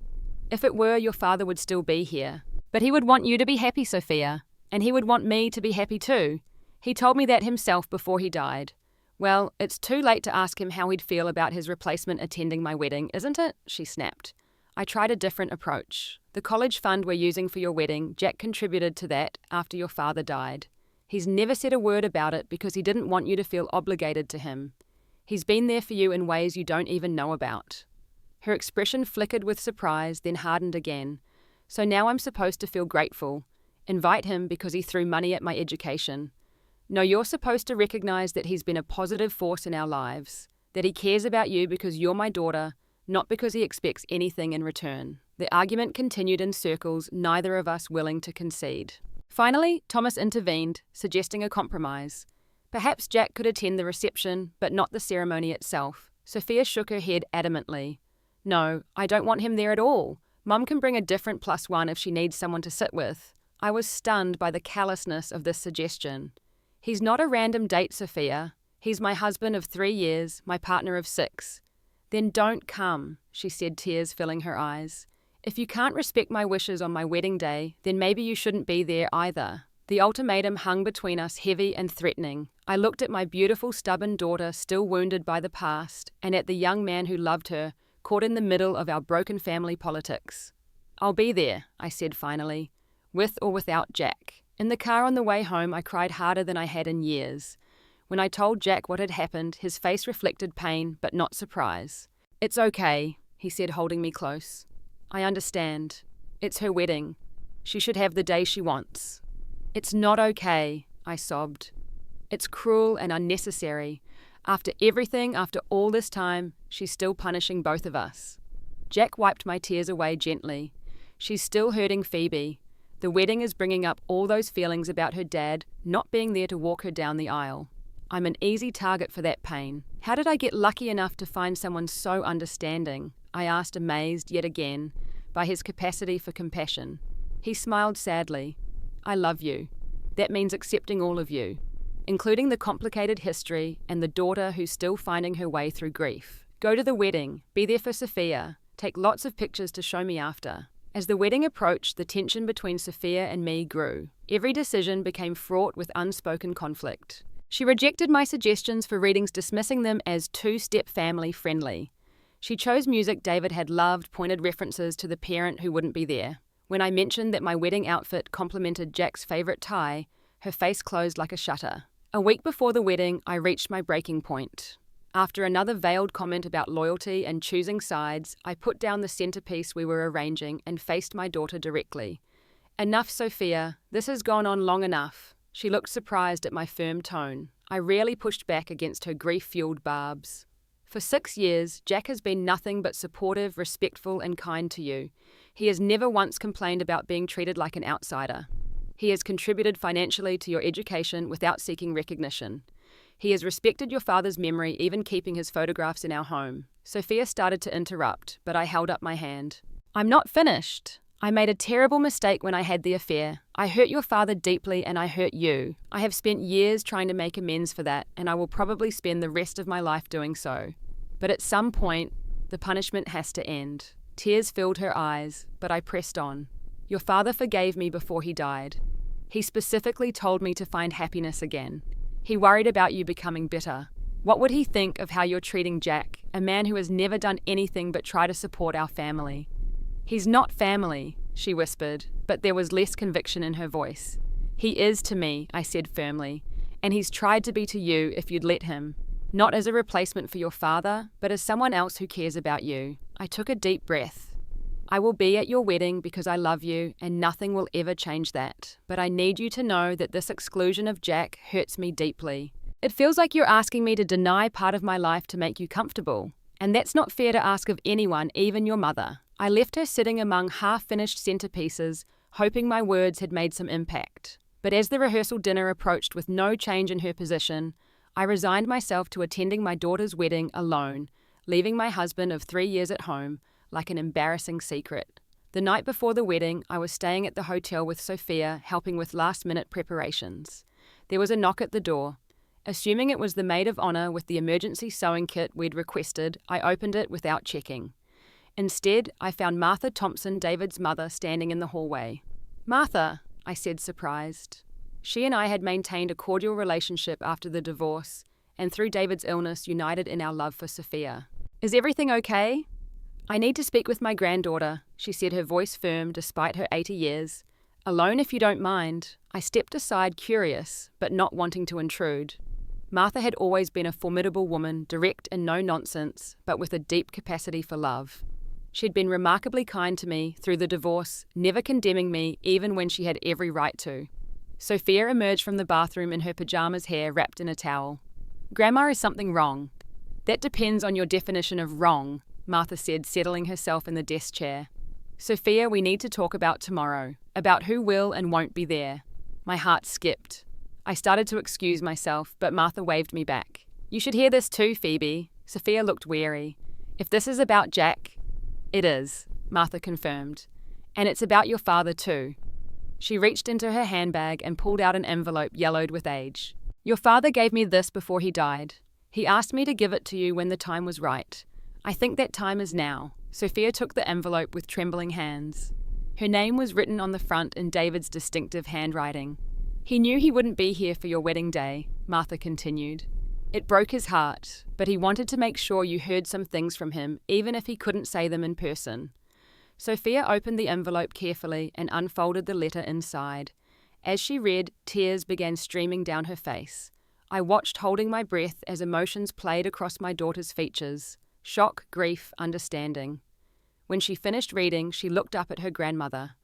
Speaker 1: "If it were, your father would still be here. But he would want you to be happy, Sophia, and he would want me to be happy too. He told me that himself before he died." "Well, it's too late to ask him how he'd feel about his replacement attending my wedding, isn't it?" she snapped. I tried a different approach. "The college fund we're using for your wedding, Jack contributed to that after your father died. He's never said a word about it because he didn't want you to feel obligated to him. He's been there for you in ways you don't even know about." Her expression flickered with surprise, then hardened again. "So now I'm supposed to feel grateful, invite him because he threw money at my education. No, you're supposed to recognize that he's been a positive force in our lives, that he cares about you because you're my daughter, not because he expects anything in return." The argument continued in circles, neither of us willing to concede. Finally, Thomas intervened, suggesting a compromise. Perhaps Jack could attend the reception, but not the ceremony itself. Sophia shook her head adamantly. "No, I don't want him there at all. Mum can bring a different +1 if she needs someone to sit with." I was stunned by the callousness of this suggestion. "He's not a random date, Sophia. He's my husband of 3 years, my partner of 6. "Then don't come," she said, tears filling her eyes. "If you can't respect my wishes on my wedding day, then maybe you shouldn't be there either." The ultimatum hung between us, heavy and threatening. I looked at my beautiful, stubborn daughter, still wounded by the past, and at the young man who loved her, caught in the middle of our broken family politics. "I'll be there," I said finally, "with or without Jack." In the car on the way home, I cried harder than I had in years. When I told Jack what had happened, his face reflected pain, but not surprise. "It's okay," he said, holding me close. "I understand. It's her wedding. She should have the day she wants." "It's not okay," I sobbed. "It's cruel and unnecessary. After everything, after all this time, she's still punishing both of us." Jack wiped my tears away gently. "She's still hurting Phoebe. The wedding is bringing up all those feelings about her dad not being there to walk her down the aisle. I'm an easy target for that pain. How did I get lucky enough to find someone so understanding?" I asked, amazed yet again by his capacity for compassion. He smiled sadly. "I love you. That means accepting all of you, including the complicated history and the daughter who's still finding her way through grief. Go to the wedding, be there for Sophia, take lots of pictures to show me after." As the wedding approached, the tension between Sophia and me grew. Every decision became fraught with unspoken conflict. She rejected my suggestions for readings, dismissing them as two-step family friendly. She chose music David had loved, pointed references to the parent who wouldn't be there. When I mentioned that my wedding outfit complemented Jack's favorite tie, her face closed like a shutter. A week before the wedding, I reached my breaking point. After another veiled comment about loyalty and choosing sides, I put down the centerpiece we were arranging and faced my daughter directly. "Enough, Sophia. This has gone on long enough." She looked surprised at my firm tone. I rarely pushed back against her grief-fueled barbs. "For 6 years, Jack has been nothing but supportive, respectful, and kind to you. He has never once complained about being treated like an outsider. He has contributed financially to your education without seeking recognition. He has respected your father's memory, even keeping his photographs in our home. Sophia started to interrupt, but I held up my hand. I'm not finished. I made a terrible mistake when I had the affair. I hurt your father deeply and I hurt you. I have spent years trying to make amends for that, and I will probably spend the rest of my life doing so. But at some point, the punishment has to end. Tears filled her eyes, but I pressed on. Your father forgave me before he died. He specifically told me to find happiness again. He worried about you becoming bitter. What would he think of how you're treating Jack, a man who has never done anything but try to support our family? He's not family, she whispered, but there was less conviction in her voice. He is to me, I said firmly, and he's tried to be to you if you'd let him. Not as a replacement for your father, but as someone else who cares about you. I took a deep breath. I will be at your wedding because I love you, and nothing will ever change that. But I need you to know that this exclusion of Jack hurts me deeply. It feels like you're asking me to deny part of my life to make you comfortable. And that's not fair to ask of anyone, even your mother. I left her sitting among half-finished centerpieces, hoping my words had made some impact. But as the rehearsal dinner approached with no change in her position, I resigned myself to attending my daughter's wedding alone, leaving my husband of 3 years at home like an embarrassing secret. The night before the wedding, I was staying at the hotel with Sophia, helping with last-minute preparations. There was a knock at the door. Assuming it was the maid of honor with the emergency sewing kit we'd requested, I opened it without checking. Instead, I found Martha Thompson, David's mother, standing in the hallway. Martha, I said, surprised. She and I had maintained a cordial relationship after the divorce, and through David's illness, united in our love for Sophia. Is everything okay? I need to speak with my granddaughter, she said, her voice firm despite her 80 years. Alone if you don't mind. I stepped aside, curious, but not wanting to intrude. Martha had always been a formidable woman, direct and no-nonsense, but with a deep capacity for love. She'd been remarkably kind to me through the divorce, never condemning me even when she had every right to. Sophia emerged from the bathroom in her pajamas, hair wrapped in a towel. Grandma, is something wrong? That depends on your definition of wrong, Martha said, settling herself in the desk chair. Sophia, we need to talk about tomorrow, about who will and won't be there. My heart skipped. I started to excuse myself, but Martha waved me back. You should hear this too, Phoebe. Sophia looked wary. If this is about Jack, it is, Martha confirmed. And it's about your father too. She reached into her handbag and pulled out an envelope yellowed with age. Your father gave me this before he died. He asked me to give it to you when the time was right. I think that time is now. Sophia took the envelope with trembling hands. Her name was written on the front in David's distinctive handwriting. He knew he wouldn't be here for your wedding day, Martha continued. It broke his heart, but he wanted to make sure you heard some things from him, even if he couldn't say them in person. Sophia opened the envelope carefully and unfolded the letter inside. As she read, tears began streaming down her face. I watched, holding my breath, as emotions played across my daughter's features. Shock, grief, understanding. When she finished reading, she looked up at her grandmother.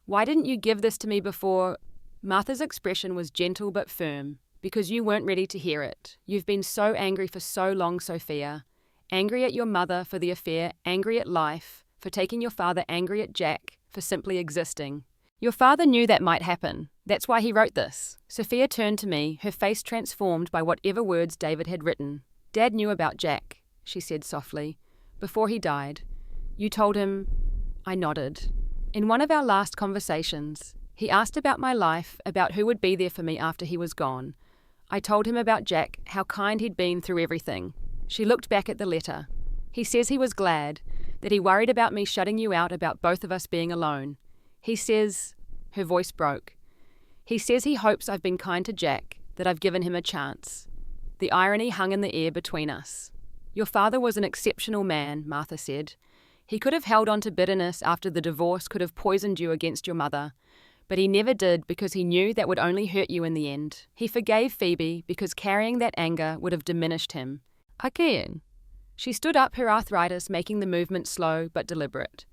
Speaker 1: Why didn't you give this to me before? Martha's expression was gentle but firm. Because you weren't ready to hear it. You've been so angry for so long, Sophia. Angry at your mother for the affair, angry at life, for taking your father, angry at Jack, for simply existing. Your father knew that might happen. That's why he wrote this. Sophia turned to me, her face transformed by whatever words David had written. Dad knew about Jack, she said softly, before he died. You told him. I nodded. In one of our last conversations, he asked about my life, about who would be there for me after he was gone. I told him about Jack, how kind he'd been through everything. She looked back at the letter. He says he was glad, that he worried about me shutting you out, about both of us being alone. He says, her voice broke. He says he hopes I've been kind to Jack, that I've given him a chance. The irony hung in the air between us. Your father was an exceptional man, Martha said. He could have held on to bitterness after the divorce, could have poisoned you against your mother. But he never did because he knew that would only hurt you in the end. He forgave Phoebe because carrying that anger would have diminished him. Again. She stood up, her arthritis making the movement slow but deliberate.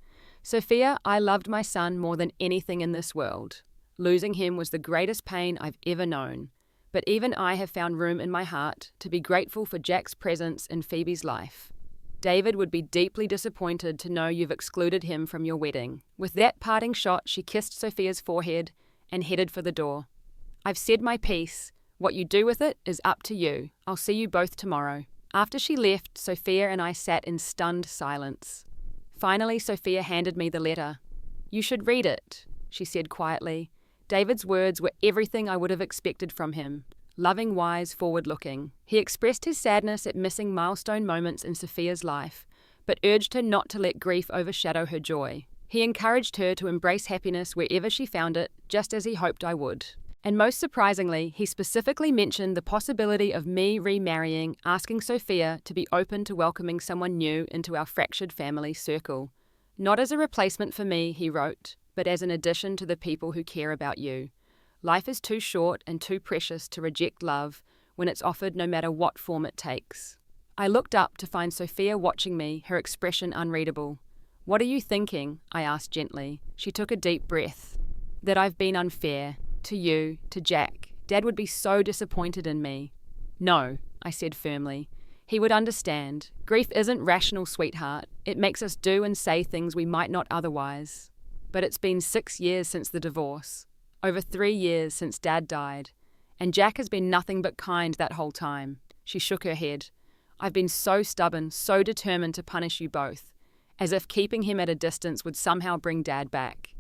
Speaker 1: Sophia, I loved my son more than anything in this world. Losing him was the greatest pain I've ever known. But even I have found room in my heart to be grateful for Jack's presence in Phoebe's life. David would be deeply disappointed to know you've excluded him from your wedding. With that parting shot, she kissed Sophia's forehead and headed for the door. "I've said my piece. What you do with it is up to you. I'll see you both tomorrow." After she left, Sophia and I sat in stunned silence. Finally, Sophia handed me the letter. "You should read it," she said quietly. David's words were everything I would have expected from him. Loving, wise, forward-looking. He expressed his sadness at missing milestone moments in Sophia's life, but urged her not to let grief overshadow her joy. He encouraged her to embrace happiness wherever she found it, just as he hoped I would. And most surprisingly, he specifically mentioned the possibility of me remarrying, asking Sophia to be open to welcoming someone new into our fractured family circle. "Not as a replacement for me," he wrote, "but as an addition to the people who care about you. Life is too short and too precious to reject love when it's offered no matter what form it takes." I looked up to find Sophia watching me, her expression unreadable. "What are you thinking?" I asked gently. She took a deep breath. "That I've been unfair. To you, to Jack. Dad would be so disappointed in me." "No," I said firmly. "He would understand. Grief isn't rational, sweetheart. It makes us do and say things we might not otherwise. But it's been 6 years since the divorce. Over 3 years since Dad died. And Jack has been nothing but kind that whole time." She shook her head. "I've been so stubborn, so determined to punish you both, as if keeping him at a distance would somehow bring Dad back."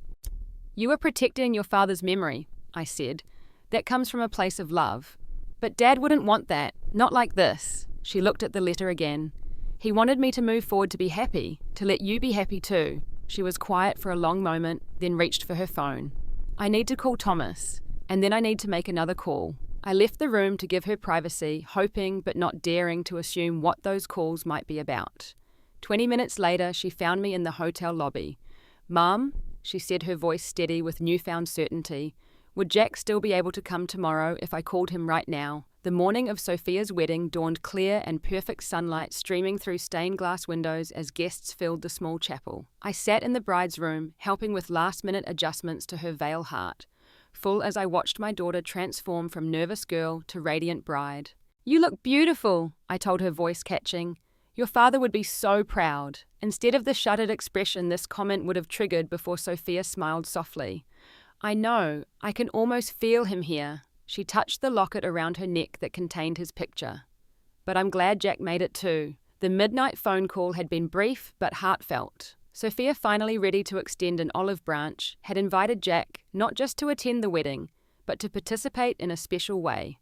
Speaker 1: "You are protecting your father's memory," I said. "That comes from a place of love. But Dad wouldn't want that, not like this." She looked at the letter again. "He wanted me to move forward to be happy, to let you be happy too." She was quiet for a long moment, then reached for her phone. "I need to call Thomas, and then I need to make another call." I left the room to give her privacy, hoping but not daring to assume what those calls might be about. 20 minutes later, she found me in the hotel lobby. "Mum," she said, her voice steady with newfound certainty, "would Jack still be able to come tomorrow if I called him right now?" The morning of Sophia's wedding dawned clear and perfect sunlight streaming through stained glass windows as guests filled the small chapel. I sat in the bride's room, helping with last-minute adjustments to her veil heart, full as I watched my daughter transform from nervous girl to radiant bride. "You look beautiful," I told her, voice catching. "Your father would be so proud." Instead of the shuttered expression this comment would have triggered before Sophia smiled softly. "I know, I can almost feel him here." She touched the locket around her neck that contained his picture. "But I'm glad Jack made it too." The midnight phone call had been brief but heartfelt. Sophia, finally ready to extend an olive branch, had invited Jack not just to attend the wedding, but to participate in a special way.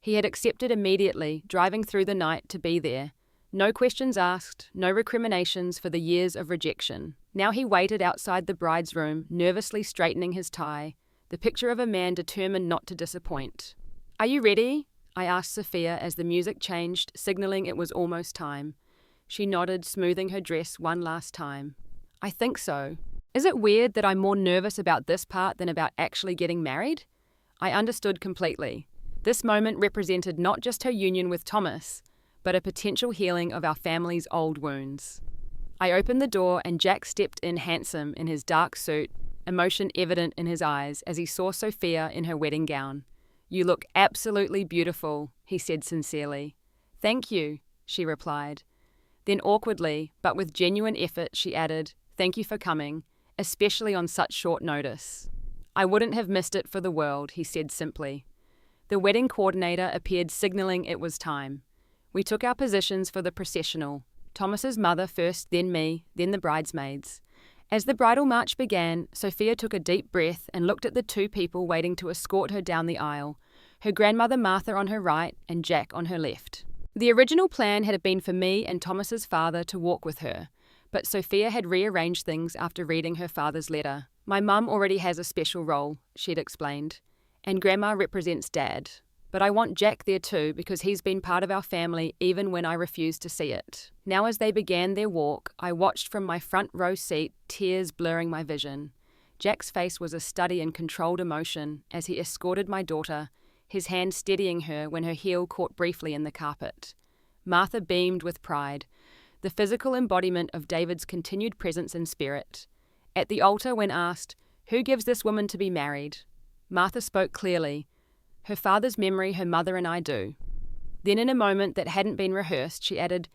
Speaker 1: He had accepted immediately, driving through the night to be there. No questions asked, no recriminations for the years of rejection. Now he waited outside the bride's room, nervously straightening his tie, the picture of a man determined not to disappoint. "Are you ready?" I asked Sophia as the music changed, signaling it was almost time. She nodded, smoothing her dress one last time. "I think so. Is it weird that I'm more nervous about this part than about actually getting married?" I understood completely. This moment represented not just her union with Thomas, but a potential healing of our family's old wounds. I opened the door and Jack stepped in handsome in his dark suit, emotion evident in his eyes as he saw Sophia in her wedding gown. "You look absolutely beautiful," he said sincerely. "Thank you," she replied. Then awkwardly, but with genuine effort, she added, "Thank you for coming, especially on such short notice." "I wouldn't have missed it for the world," he said simply. The wedding coordinator appeared, signaling it was time. We took our positions for the processional. Thomas's mother first, then me, then the bridesmaids. As the bridal march began, Sophia took a deep breath and looked at the two people waiting to escort her down the aisle, her grandmother Martha on her right and Jack on her left. The original plan had been for me and Thomas's father to walk with her, but Sophia had rearranged things after reading her father's letter. "My mum already has a special role," she'd explained, "and Grandma represents Dad. But I want Jack there too because he's been part of our family even when I refused to see it." Now as they began their walk, I watched from my front row seat, tears blurring my vision. Jack's face was a study in controlled emotion as he escorted my daughter, his hand steadying her when her heel caught briefly in the carpet. Martha beamed with pride, the physical embodiment of David's continued presence and spirit. At the altar, when asked, "Who gives this woman to be married?" Martha spoke clearly. "Her father's memory, her mother and I do." Then in a moment that hadn't been rehearsed, she added,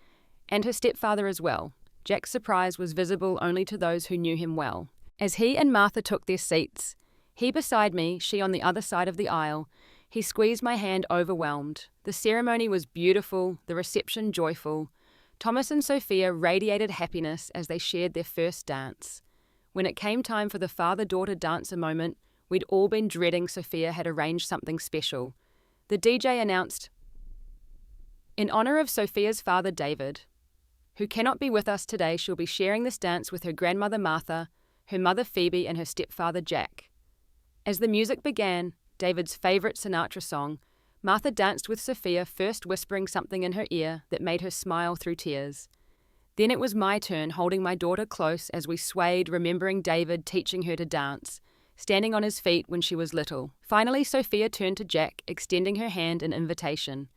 Speaker 1: "And her stepfather as well." Jack's surprise was visible only to those who knew him well. As he and Martha took their seats, He beside me, she on the other side of the aisle. He squeezed my hand overwhelmed. The ceremony was beautiful, the reception joyful. Thomas and Sophia radiated happiness as they shared their first dance. When it came time for the father-daughter dancer moment, we'd all been dreading Sophia had arranged something special. The DJ announced, "In honor of Sophia's father David, who cannot be with us today, she'll be sharing this dance with her grandmother Martha, her mother Phoebe, and her stepfather Jack." As the music began, David's favorite Sinatra song, Martha danced with Sophia, first whispering something in her ear that made her smile through tears. Then it was my turn, holding my daughter close as we swayed, remembering David teaching her to dance, standing on his feet when she was little. Finally, Sophia turned to Jack, extending her hand in invitation.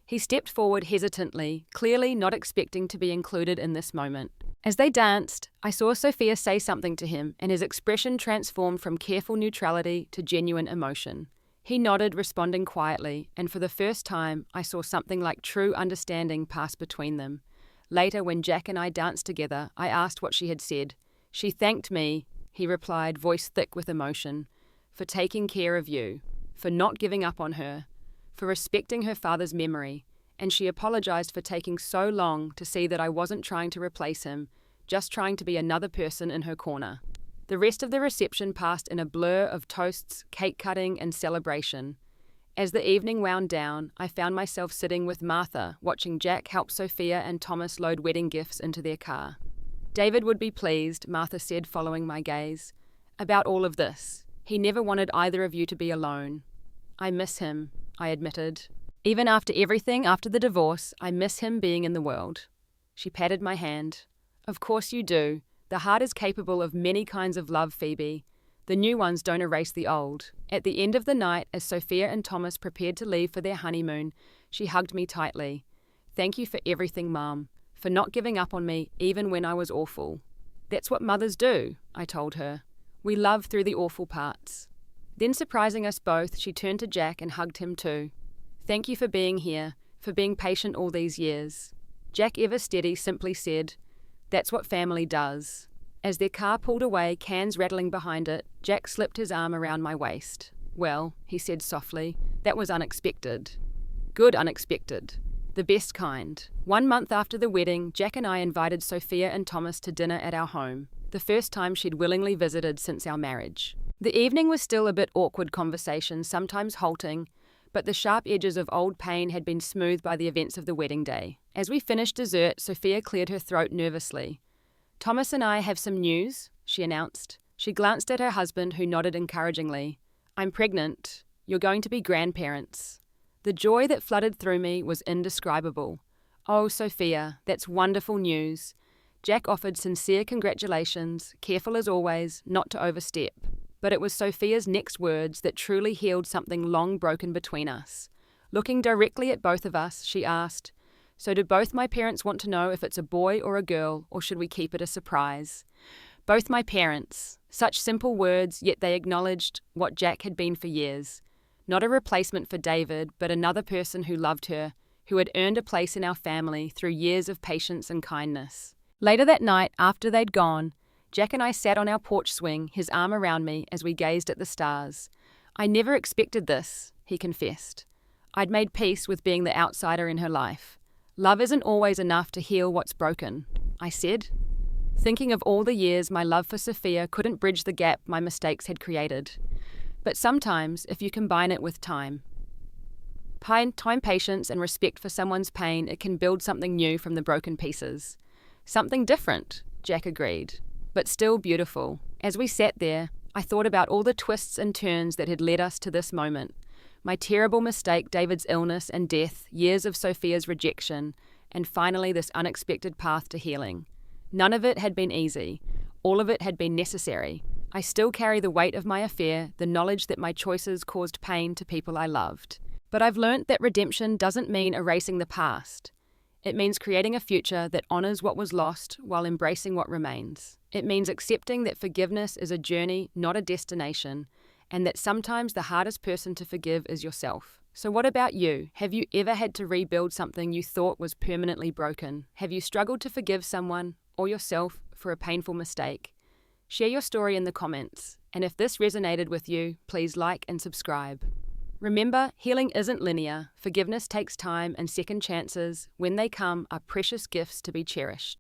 Speaker 1: He stepped forward hesitantly, clearly not expecting to be included in this moment. As they danced, I saw Sophia say something to him, and his expression transformed from careful neutrality to genuine emotion. He nodded, responding quietly, and for the first time, I saw something like true understanding pass between them. Later, when Jack and I danced together, I asked what she had said. "She thanked me," he replied, voice thick with emotion, "for taking care of you, for not giving up on her, for respecting her father's memory, and she apologized for taking so long to see that I wasn't trying to replace him, just trying to be another person in her corner." The rest of the reception passed in a blur of toasts, cake cutting, and celebration. As the evening wound down, I found myself sitting with Martha, watching Jack help Sophia and Thomas load wedding gifts into their car. "David would be pleased," Martha said, following my gaze, "about all of this. He never wanted either of you to be alone." "I miss him," I admitted. "Even after everything, after the divorce, I miss him being in the world." She patted my hand. "Of course you do. The heart is capable of many kinds of love, Phoebe. The new ones don't erase the old." At the end of the night, as Sophia and Thomas prepared to leave for their honeymoon, she hugged me tightly. "Thank you for everything, Mom, for not giving up on me even when I was awful." "That's what mothers do," I told her. "We love through the awful parts." Then, surprising us both, she turned to Jack and hugged him too. "Thank you for being here, for being patient all these years." Jack, ever steady, simply said, "That's what family does." As their car pulled away, cans rattling behind it, Jack slipped his arm around my waist. "Well," he said softly, "that was unexpected." "Good unexpected. The best kind." 1 month after the wedding, Jack and I invited Sophia and Thomas to dinner at our home, the first time she'd willingly visited since our marriage. The evening was still a bit awkward conversation, sometimes halting, but the sharp edges of old pain had been smoothed by the events of the wedding day. As we finished dessert, Sophia cleared her throat nervously. "Thomas and I have some news," she announced. She glanced at her husband, who nodded encouragingly. "I'm pregnant. You're going to be grandparents." The joy that flooded through me was indescribable. "Oh, Sophia, that's wonderful news." Jack offered sincere congratulations, careful as always not to overstep. But it was Sophia's next words that truly healed something long broken between us. Looking directly at both of us, she asked, "So do both my parents want to know if it's a boy or a girl, or should we keep it a surprise?" Both my parents. Such simple words, yet they acknowledged what Jack had been for years. Not a replacement for David, but another person who loved her, who had earned a place in our family through years of patience and kindness. Later that night, after they'd gone, Jack and I sat on our porch swing, his arm around me as we gazed at the stars. "I never expected this," he confessed. "I'd made peace with being the outsider in her life. Love isn't always enough to heal what's broken," I said, thinking of all the years my love for Sophia couldn't bridge the gap my mistakes had created. But sometimes, if you combine it with time, patience, and respect for someone's pain, it can build something new from the broken pieces. "Something different," Jack agreed, "but still beautiful." As we sat there, I thought about all the twists and turns that had led us to this moment. My terrible mistake, David's illness and death, years of Sophia's rejection, and finally this unexpected path to healing. None of it had been easy. All of it had been necessary. I still carry the weight of my affair, the knowledge that my choices caused pain to people I loved. But I've learnt that redemption doesn't mean erasing the past. It means creating a future that honors what was lost while embracing what remains. It means accepting that forgiveness is a journey, not a destination, and that sometimes the hardest person to forgive is yourself. So what about you? Have you ever had to rebuild something you thought was permanently broken? Have you struggled to forgive someone or yourself for a painful mistake? Share your story in the comments. And if this resonated with you, please like and subscribe. Remember, healing isn't linear. Forgiveness takes time, and second chances, when they come, are precious gifts to be cherished.